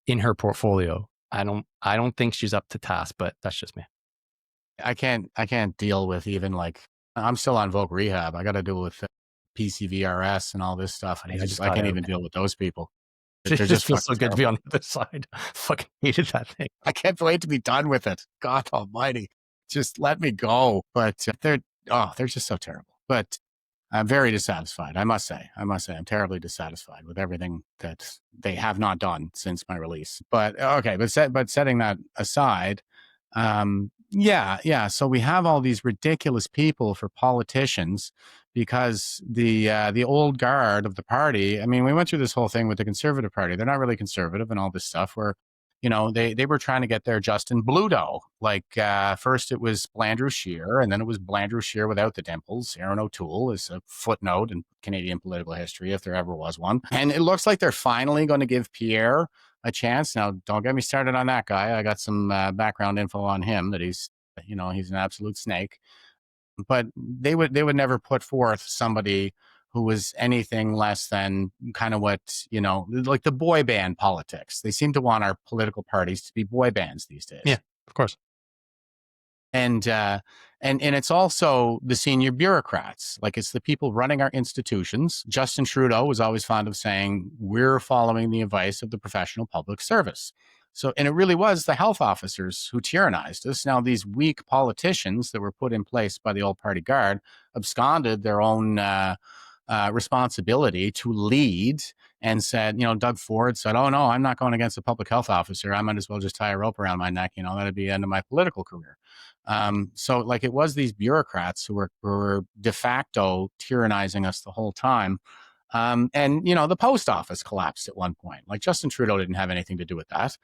in her portfolio. I don't think she's up to task, but that's just me. I can't deal with even like, I'm still on Voc rehab. I got to deal with PCVRS and all this stuff. And I can't even deal with those people. It just feels so good to be on the other side. Fucking hated that thing. I can't wait to be done with it. God almighty. Just let me go. But they're just so terrible. But I'm very dissatisfied. I must say, I'm terribly dissatisfied with everything that they have not done since my release. But okay, but setting that aside, so we have all these ridiculous people for politicians, because the old guard of the party. I mean, we went through this whole thing with the Conservative Party. They're not really conservative and all this stuff, where they were trying to get their Justin Bluto. Like first it was Blandrew Scheer, and then it was Blandrew Scheer without the dimples. Aaron O'Toole is a footnote in Canadian political history, if there ever was one. And it looks like they're finally going to give Pierre a chance. Now, don't get me started on that guy. I got some background info on him, that he's an absolute snake. But they would never put forth somebody who was anything less than kind of what, like the boy band politics. They seem to want our political parties to be boy bands these days. Yeah, of course. And it's also the senior bureaucrats. Like, it's the people running our institutions. Justin Trudeau was always fond of saying, we're following the advice of the professional public service. So, and it really was the health officers who tyrannized us. Now, these weak politicians that were put in place by the old party guard absconded their own responsibility to lead, and said, Doug Ford said, oh no, I'm not going against a public health officer. I might as well just tie a rope around my neck. That'd be the end of my political career. So like, it was these bureaucrats who were de facto tyrannizing us the whole time. And the post office collapsed at one point. Like, Justin Trudeau didn't have anything to do with that.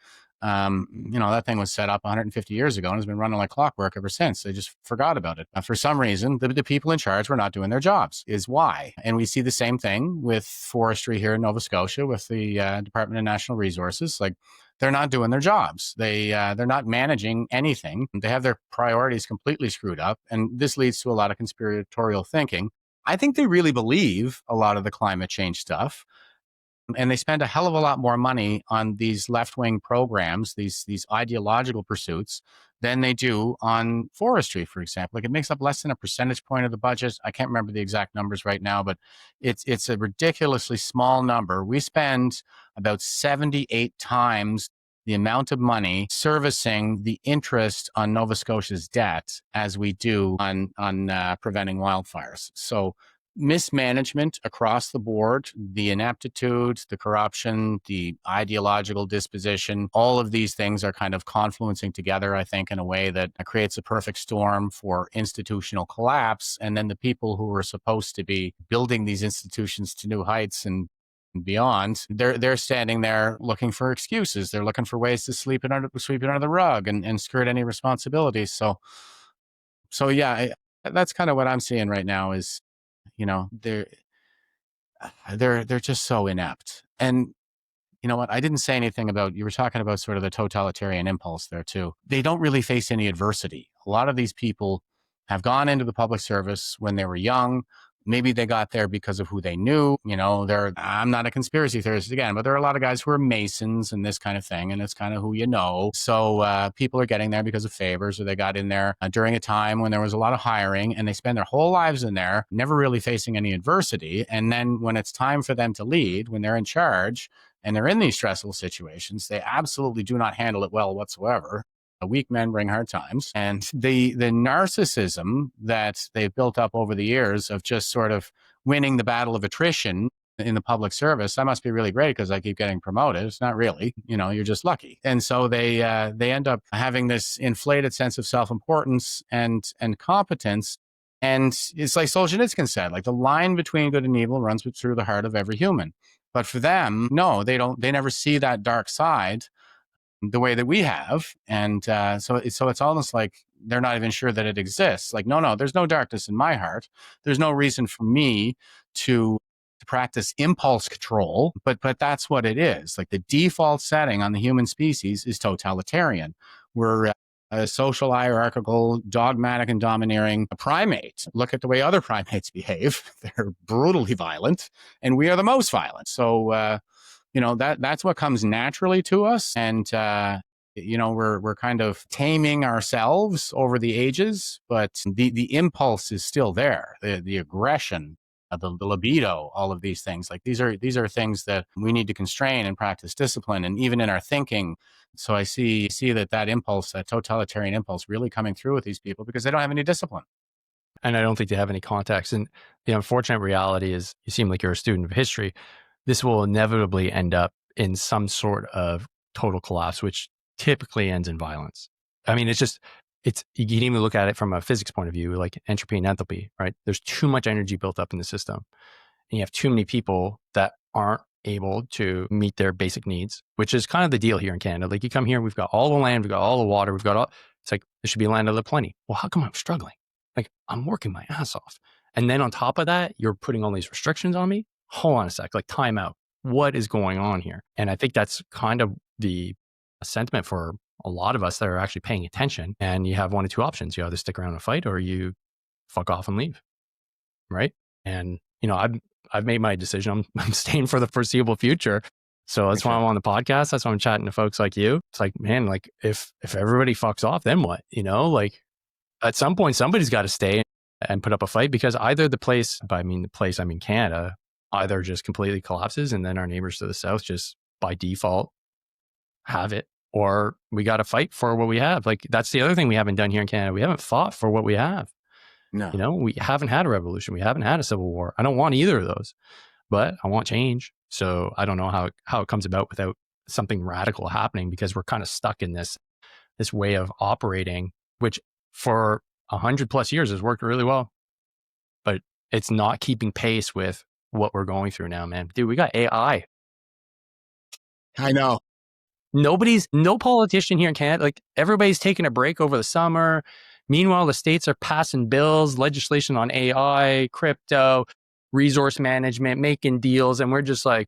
That thing was set up 150 years ago and has been running like clockwork ever since. They just forgot about it. For some reason, the people in charge were not doing their jobs, is why. And we see the same thing with forestry here in Nova Scotia with the Department of Natural Resources. Like, they're not doing their jobs. They're not managing anything. They have their priorities completely screwed up. And this leads to a lot of conspiratorial thinking. I think they really believe a lot of the climate change stuff. And they spend a hell of a lot more money on these left-wing programs, these ideological pursuits, than they do on forestry, for example. Like, it makes up less than a percentage point of the budget. I can't remember the exact numbers right now, but it's a ridiculously small number. We spend about 78 times the amount of money servicing the interest on Nova Scotia's debt as we do on preventing wildfires. So mismanagement across the board, the ineptitude, the corruption, the ideological disposition, all of these things are kind of confluencing together, I think, in a way that creates a perfect storm for institutional collapse. And then the people who are supposed to be building these institutions to new heights and beyond, they're standing there looking for excuses. They're looking for ways to sweep it under the rug and skirt any responsibilities. So yeah, that's kind of what I'm seeing right now is, they're just so inept. And you know what? I didn't say anything about, you were talking about sort of the totalitarian impulse there too. They don't really face any adversity. A lot of these people have gone into the public service when they were young. Maybe they got there because of who they knew. I'm not a conspiracy theorist again, but there are a lot of guys who are Masons and this kind of thing, and it's kind of who you know. So people are getting there because of favors, or they got in there during a time when there was a lot of hiring, and they spend their whole lives in there, never really facing any adversity. And then when it's time for them to lead, when they're in charge and they're in these stressful situations, they absolutely do not handle it well whatsoever. Weak men bring hard times. And the narcissism that they've built up over the years of just sort of winning the battle of attrition in the public service, that must be really great because I keep getting promoted. It's not really, you're just lucky. And so they end up having this inflated sense of self-importance and competence. And it's like Solzhenitsyn said, like, the line between good and evil runs through the heart of every human. But for them, no, they never see that dark side the way that we have. And so it's almost like they're not even sure that it exists. Like, no, there's no darkness in my heart. There's no reason for me to practice impulse control, but that's what it is. Like, the default setting on the human species is totalitarian. We're a social, hierarchical, dogmatic, and domineering primate. Look at the way other primates behave. They're brutally violent, and we are the most violent. So, that's what comes naturally to us. And, we're kind of taming ourselves over the ages, but the impulse is still there. The aggression, the libido, all of these things, like these are things that we need to constrain and practice discipline, and even in our thinking. So I see that impulse, that totalitarian impulse, really coming through with these people because they don't have any discipline. And I don't think they have any context. And the unfortunate reality is, you seem like you're a student of history. This will inevitably end up in some sort of total collapse, which typically ends in violence. I mean, you can even look at it from a physics point of view, like entropy and enthalpy, right? There's too much energy built up in the system, and you have too many people that aren't able to meet their basic needs, which is kind of the deal here in Canada. Like, you come here, we've got all the land, we've got all the water, it's like, there should be land of plenty. Well, how come I'm struggling? Like, I'm working my ass off. And then on top of that, you're putting all these restrictions on me. Hold on a sec, like, time out. What is going on here? And I think that's kind of the sentiment for a lot of us that are actually paying attention. And you have one of two options. You either stick around and fight, or you fuck off and leave. Right. And, I've made my decision. I'm staying for the foreseeable future. So that's why I'm on the podcast. That's why I'm chatting to folks like you. It's like, man, like if everybody fucks off, then what? Like at some point, somebody's got to stay and put up a fight, because either the place, I mean Canada, either just completely collapses and then our neighbors to the south just by default have it, or we got to fight for what we have. Like that's the other thing we haven't done here in Canada. We haven't fought for what we have. No. We haven't had a revolution. We haven't had a civil war. I don't want either of those, but I want change. So I don't know how it comes about without something radical happening, because we're kind of stuck in this way of operating, which for 100+ years has worked really well, but it's not keeping pace with what we're going through now, man. Dude, we got AI. I know. No politician here in Canada, like everybody's taking a break over the summer. Meanwhile, the states are passing bills, legislation on AI, crypto, resource management, making deals. And we're just like,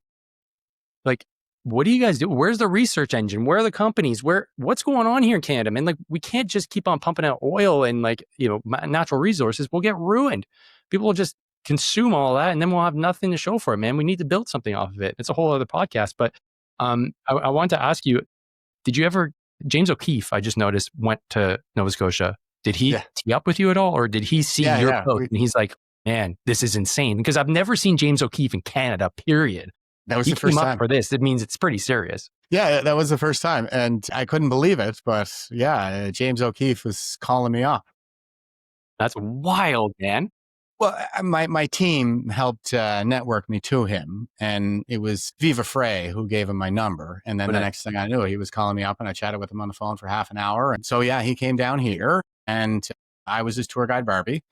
what do you guys do? Where's the research engine? Where are the companies? What's going on here in Canada? Man, like we can't just keep on pumping out oil and natural resources. We'll get ruined. People will just consume all that and then we'll have nothing to show for it, man. We need to build something off of it. It's a whole other podcast. But I wanted to ask you, did you ever, James O'Keefe, I just noticed, went to Nova Scotia. Did he tee up with you at all? Or did he see your post and he's like, man, this is insane? Because I've never seen James O'Keefe in Canada, period. That was the first time for this. It means it's pretty serious. Yeah, that was the first time. And I couldn't believe it. But yeah, James O'Keefe was calling me up. That's wild, man. Well, my team helped network me to him, and it was Viva Frey who gave him my number. And then the next thing I knew, he was calling me up, and I chatted with him on the phone for half an hour. And so, yeah, he came down here, and I was his tour guide, Barbie,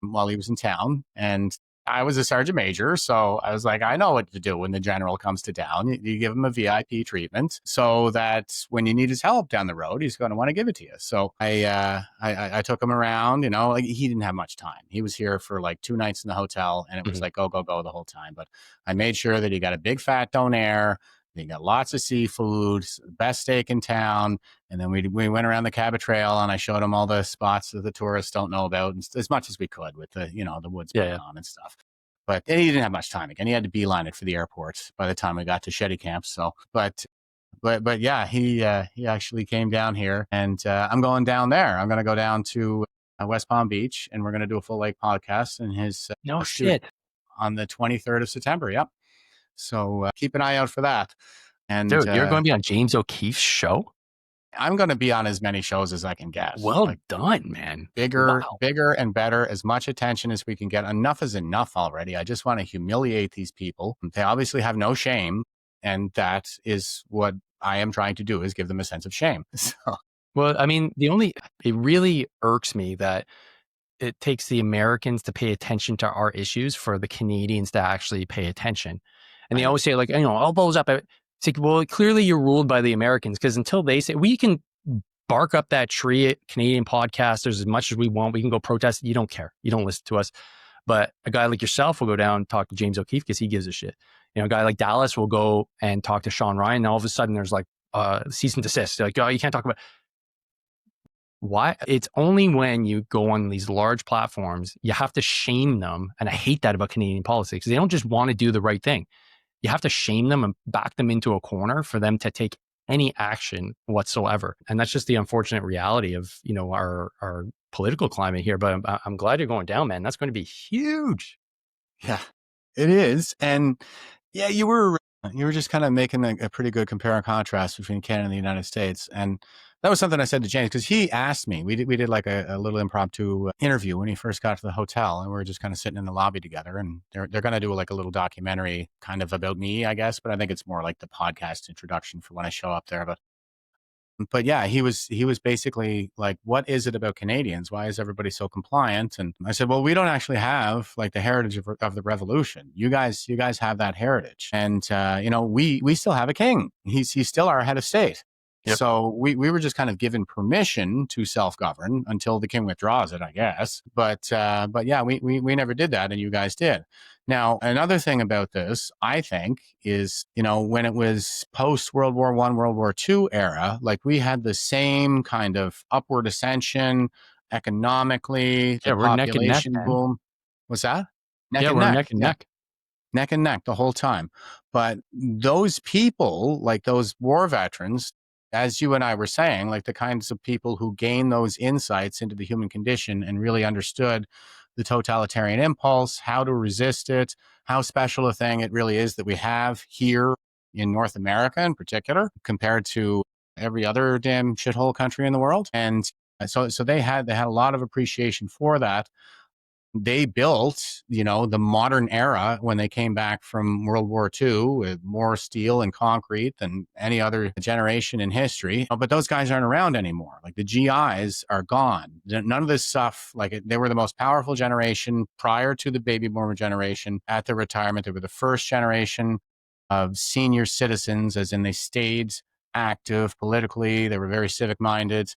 while he was in town. And I was a sergeant major, so I was like, I know what to do when the general comes to town. You give him a VIP treatment so that when you need his help down the road, he's going to want to give it to you. So I took him around, like he didn't have much time. He was here for like 2 nights in the hotel, and it was like, go the whole time. But I made sure that he got a big fat donair. He got lots of seafood, best steak in town. And then we went around the Cabot Trail, and I showed him all the spots that the tourists don't know about, as much as we could with the, the woods going on and stuff. But he didn't have much time again. He had to beeline it for the airport by the time we got to Shetty Camp. So, but yeah, he actually came down here, and I'm going down there. I'm going to go down to West Palm Beach, and we're going to do a full lake podcast in his on the 23rd of September. Yep. So keep an eye out for that. And dude, you're going to be on James O'Keefe's show? I'm going to be on as many shows as I can get. Well done, man. Bigger and better, as much attention as we can get. Enough is enough already. I just want to humiliate these people. They obviously have no shame. And that is what I am trying to do, is give them a sense of shame. So. Well, I mean, it really irks me that it takes the Americans to pay attention to our issues for the Canadians to actually pay attention. And they always say, like, elbows up. It's like, well, clearly you're ruled by the Americans, because until they say, we can bark up that tree at Canadian podcasters as much as we want. We can go protest. You don't care. You don't listen to us. But a guy like yourself will go down and talk to James O'Keefe because he gives a shit. A guy like Dallas will go and talk to Sean Ryan. And all of a sudden there's like cease and desist. Like, oh, you can't talk about. Why? It's only when you go on these large platforms, you have to shame them. And I hate that about Canadian politics. They don't just want to do the right thing. You have to shame them and back them into a corner for them to take any action whatsoever. And that's just the unfortunate reality of, our political climate here. But I'm glad you're going down, man. That's going to be huge. Yeah, it is. And yeah, you were just kind of making a pretty good compare and contrast between Canada and the United States. And that was something I said to James, because he asked me, we did like a little impromptu interview when he first got to the hotel, and we were just kind of sitting in the lobby together, and they're going to do like a little documentary kind of about me, I guess, but I think it's more like the podcast introduction for when I show up there. But yeah, he was basically like, what is it about Canadians? Why is everybody so compliant? And I said, well, we don't actually have like the heritage of the revolution. You guys have that heritage. And, we still have a king. He's still our head of state. Yep. So we were just kind of given permission to self-govern until the king withdraws it, I guess. But yeah, we never did that, and you guys did. Now, another thing about this, I think, is, when it was post-World War I, World War II era, like we had the same kind of upward ascension economically, the we're population neck and neck, boom. What's that? Neck and neck. neck and neck the whole time. But those people, like those war veterans, as you and I were saying, like the kinds of people who gained those insights into the human condition and really understood the totalitarian impulse, how to resist it, how special a thing it really is that we have here in North America in particular, compared to every other damn shithole country in the world. And so they had a lot of appreciation for that. They built, the modern era when they came back from World War II with more steel and concrete than any other generation in history. But those guys aren't around anymore. Like the GIs are gone. None of this stuff, they were the most powerful generation prior to the baby boomer generation at their retirement. They were the first generation of senior citizens, as in they stayed active politically. They were very civic minded.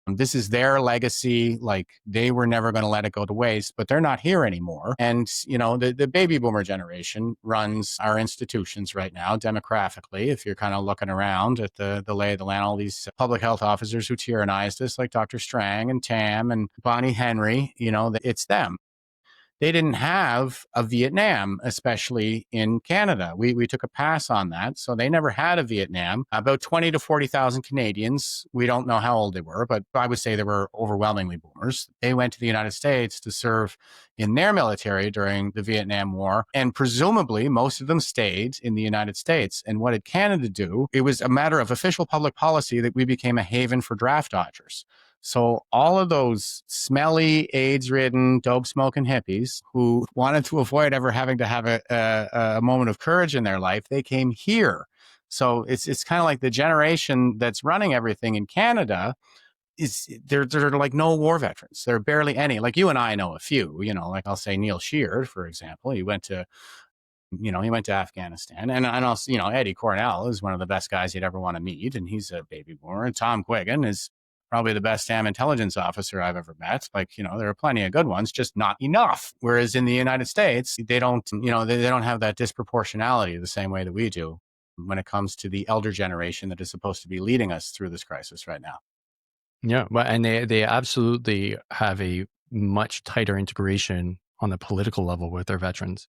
This is their legacy. Like they were never going to let it go to waste, but they're not here anymore. And, the baby boomer generation runs our institutions right now demographically. If you're kind of looking around at the lay of the land, all these public health officers who tyrannized us, like Dr. Strang and Tam and Bonnie Henry, it's them. They didn't have a Vietnam, especially in Canada. We took a pass on that. So they never had a Vietnam. About 20 to 40,000 Canadians. We don't know how old they were, but I would say they were overwhelmingly boomers. They went to the United States to serve in their military during the Vietnam War. And presumably most of them stayed in the United States. And what did Canada do? It was a matter of official public policy that we became a haven for draft dodgers. So all of those smelly, AIDS-ridden, dope-smoking hippies who wanted to avoid ever having to have a moment of courage in their life, they came here. So it's kind of like the generation that's running everything in Canada they're like no war veterans. There are barely any. Like you and I know a few. Like I'll say Neil Sheard, for example. He went to Afghanistan. And also, Eddie Cornell is one of the best guys you'd ever want to meet. And he's a baby boomer. And Tom Quiggin is probably the best damn intelligence officer I've ever met. Like, there are plenty of good ones, just not enough. Whereas in the United States, they don't, they don't have that disproportionality the same way that we do when it comes to the elder generation that is supposed to be leading us through this crisis right now. Yeah. Well, and they absolutely have a much tighter integration on the political level with their veterans.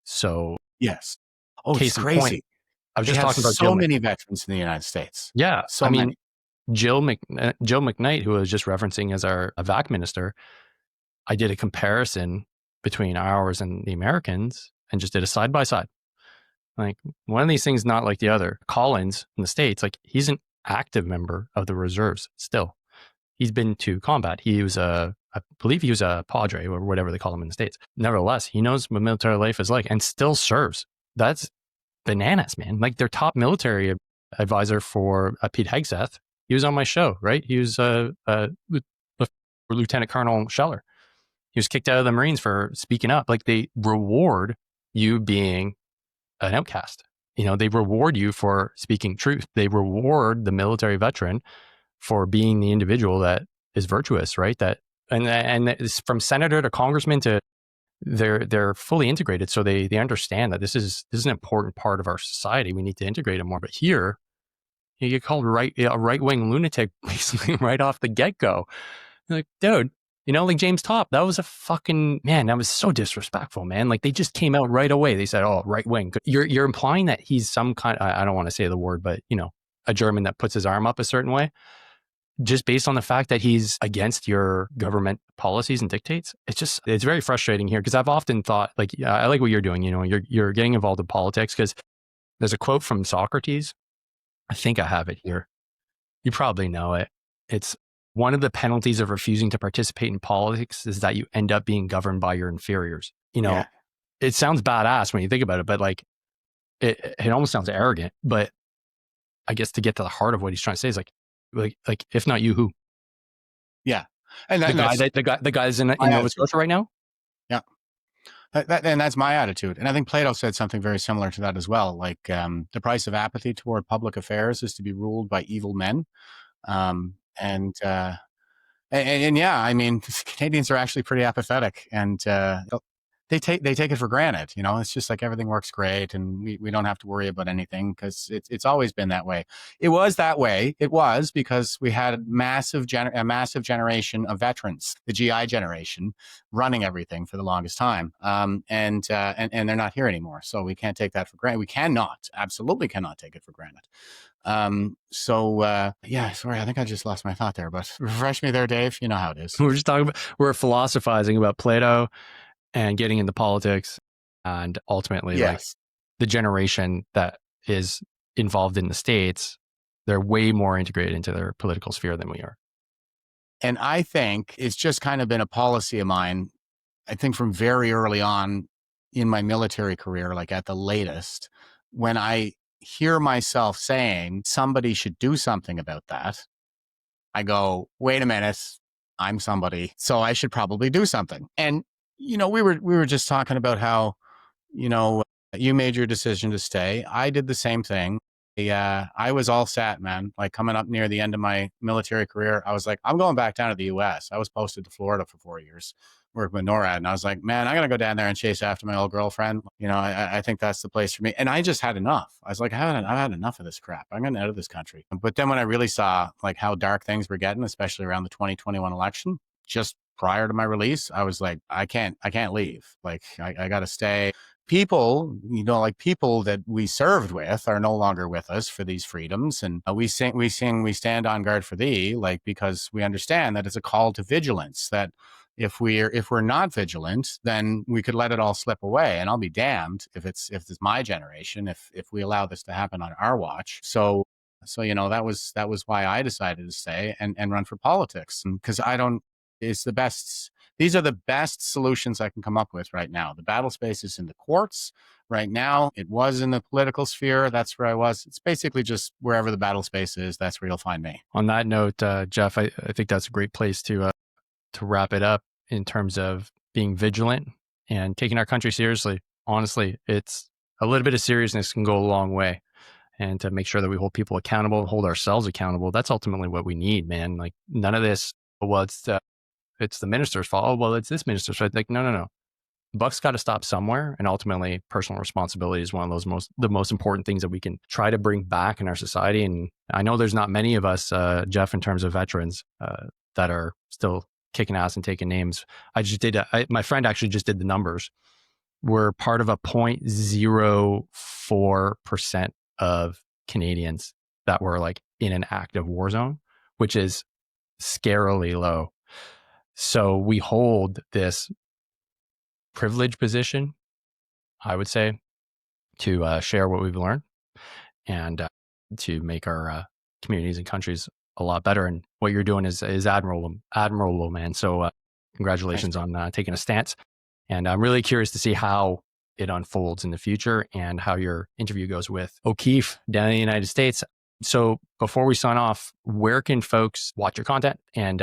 So yes. Oh, case it's in crazy. Point, I was they just have talking about so many veterans in the United States. Yeah. So many. Jill McKnight, who I was just referencing as our VAC minister, I did a comparison between ours and the Americans and just did a side by side. Like one of these things, not like the other. Collins in the States, like he's an active member of the reserves still. He's been to combat. I believe he was a Padre or whatever they call him in the States. Nevertheless, he knows what military life is like and still serves. That's bananas, man. Like their top military advisor for Pete Hegseth, he was on my show, right? He was Lieutenant Colonel Scheller. He was kicked out of the Marines for speaking up. Like they reward you being an outcast. They reward you for speaking truth. They reward the military veteran for being the individual that is virtuous, right? And it's from senator to congressman to they're fully integrated. So they understand that this is an important part of our society. We need to integrate it more. But here, you get called a right-wing lunatic basically right off the get-go. You're like, dude, like James Topp, that was that was so disrespectful, man. Like they just came out right away. They said, oh, right-wing. You're implying that he's some kind, I don't want to say the word, but a German that puts his arm up a certain way, just based on the fact that he's against your government policies and dictates. It's very frustrating here because I've often thought, like, I like what you're doing. You're getting involved in politics because there's a quote from Socrates. I think I have it here. You probably know it. It's one of the penalties of refusing to participate in politics is that you end up being governed by your inferiors. Yeah. It sounds badass when you think about it, but like, it almost sounds arrogant. But I guess to get to the heart of what he's trying to say is like if not you, who? Yeah, and the guys in Nova Scotia right now. Yeah, and that's my attitude. And I think Plato said something very similar to that as well. Like the price of apathy toward public affairs is to be ruled by evil men. And yeah, I mean, Canadians are actually pretty apathetic, and they take it for granted. You know, it's just like everything works great and we don't have to worry about anything because it's always been that way. It was that way. It was because we had a massive generation of veterans, the GI generation, running everything for the longest time. And they're not here anymore. So we can't take that for granted. We absolutely cannot take it for granted. Sorry, I think I just lost my thought there, but refresh me there, Dave. You know how it is. We're philosophizing about Plato and getting into politics, and ultimately, like the generation that is involved in the States, they're way more integrated into their political sphere than we are. And I think it's just kind of been a policy of mine, I think from very early on in my military career, like at the latest, when I hear myself saying somebody should do something about that, I go, wait a minute, I'm somebody, so I should probably do something. And you know, we were just talking about how, you know, you made your decision to stay. I did the same thing. I was all set, man. Like coming up near the end of my military career, I was like, I'm going back down to the US. I was posted to Florida for 4 years, working with NORAD. And I was like, man, I'm going to go down there and chase after my old girlfriend. You know, I think that's the place for me. And I just had enough. I was like, I've had enough of this crap. I'm getting out of this country. But then when I really saw like how dark things were getting, especially around the 2021 election, just prior to my release, I was like, I can't leave. Like, I got to stay. People, you know, like people that we served with are no longer with us for these freedoms. And we sing, we stand on guard for thee, like, because we understand that it's a call to vigilance, that if we're not vigilant, then we could let it all slip away. And I'll be damned if it's my generation, if we allow this to happen on our watch. So, you know, that was why I decided to stay and run for politics. Because these are the best solutions I can come up with right now. The battle space is in the courts right now. It was in the political sphere. That's where I was. It's basically just wherever the battle space is, that's where you'll find me. On that note, Jeff, I think that's a great place to wrap it up in terms of being vigilant and taking our country seriously. Honestly, it's a little bit of seriousness can go a long way. And to make sure that we hold people accountable, hold ourselves accountable, that's ultimately what we need, man. Like none of this, well, it's the minister's fault. Oh, well, it's this minister's fault. Like, no. The buck's got to stop somewhere. And ultimately, personal responsibility is one of the most important things that we can try to bring back in our society. And I know there's not many of us, Jeff, in terms of veterans that are still kicking ass and taking names. My friend actually just did the numbers. We're part of a 0.04% of Canadians that were like in an active war zone, which is scarily low. So we hold this privileged position, I would say, to share what we've learned and to make our communities and countries a lot better. And what you're doing is admirable, man. So congratulations on taking a stance. And I'm really curious to see how it unfolds in the future and how your interview goes with O'Keefe down in the United States. So before we sign off, where can folks watch your content and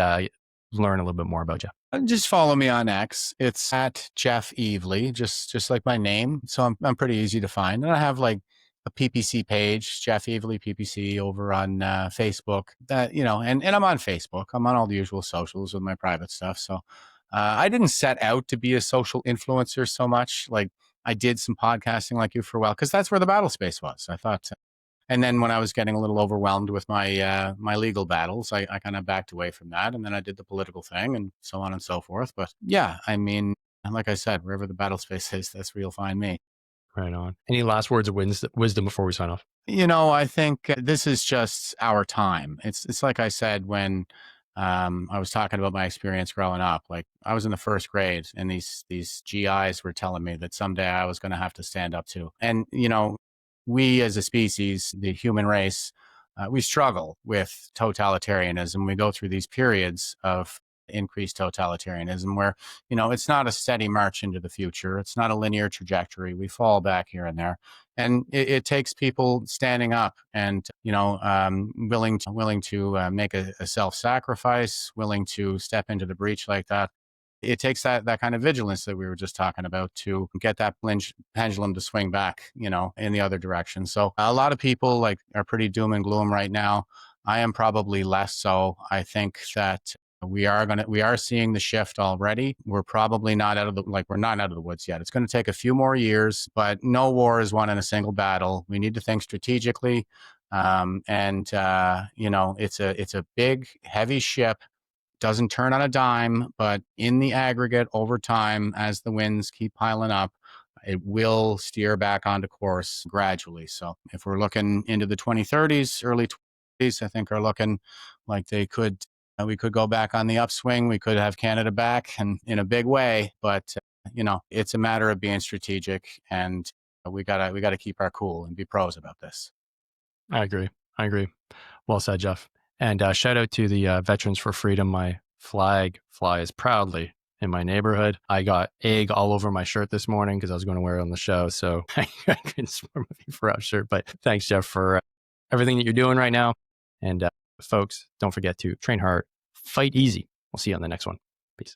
learn a little bit more about you? Just follow me on X. It's at Jeff Evely, just like my name. So I'm pretty easy to find. And I have like a PPC page, Jeff Evely PPC, over on Facebook. That, you know, and I'm on Facebook. I'm on all the usual socials with my private stuff. So I didn't set out to be a social influencer so much. Like I did some podcasting like you for a while because that's where the battle space was. I thought. And then when I was getting a little overwhelmed with my my legal battles, I kind of backed away from that. And then I did the political thing and so on and so forth. But yeah, I mean, like I said, wherever the battle space is, that's where you'll find me. Right on. Any last words of wisdom before we sign off? You know, I think this is just our time. It's like I said when I was talking about my experience growing up. Like I was in the first grade and these GIs were telling me that someday I was going to have to stand up to. And, you know, we as a species, the human race, we struggle with totalitarianism. We go through these periods of increased totalitarianism where, you know, it's not a steady march into the future. It's not a linear trajectory. We fall back here and there. And it takes people standing up and, you know, willing to make a self-sacrifice, willing to step into the breach like that. It takes that kind of vigilance that we were just talking about to get that pendulum to swing back, you know, in the other direction. So a lot of people like are pretty doom and gloom right now. I am probably less so. I think that We are seeing the shift already. We're probably not we're not out of the woods yet. It's going to take a few more years, but no war is won in a single battle. We need to think strategically. It's a big, heavy ship. Doesn't turn on a dime, but in the aggregate over time, as the winds keep piling up, it will steer back onto course gradually. So if we're looking into the 2030s, early 20s, I think are looking like we could go back on the upswing. We could have Canada back and in a big way, but it's a matter of being strategic, and we gotta keep our cool and be pros about this. I agree. Well said, Jeff. And shout out to the Veterans for Freedom. My flag flies proudly in my neighborhood. I got egg all over my shirt this morning because I was going to wear it on the show. So I couldn't swear my for our shirt. But thanks, Jeff, for everything that you're doing right now. And folks, don't forget to train hard, fight easy. We'll see you on the next one. Peace.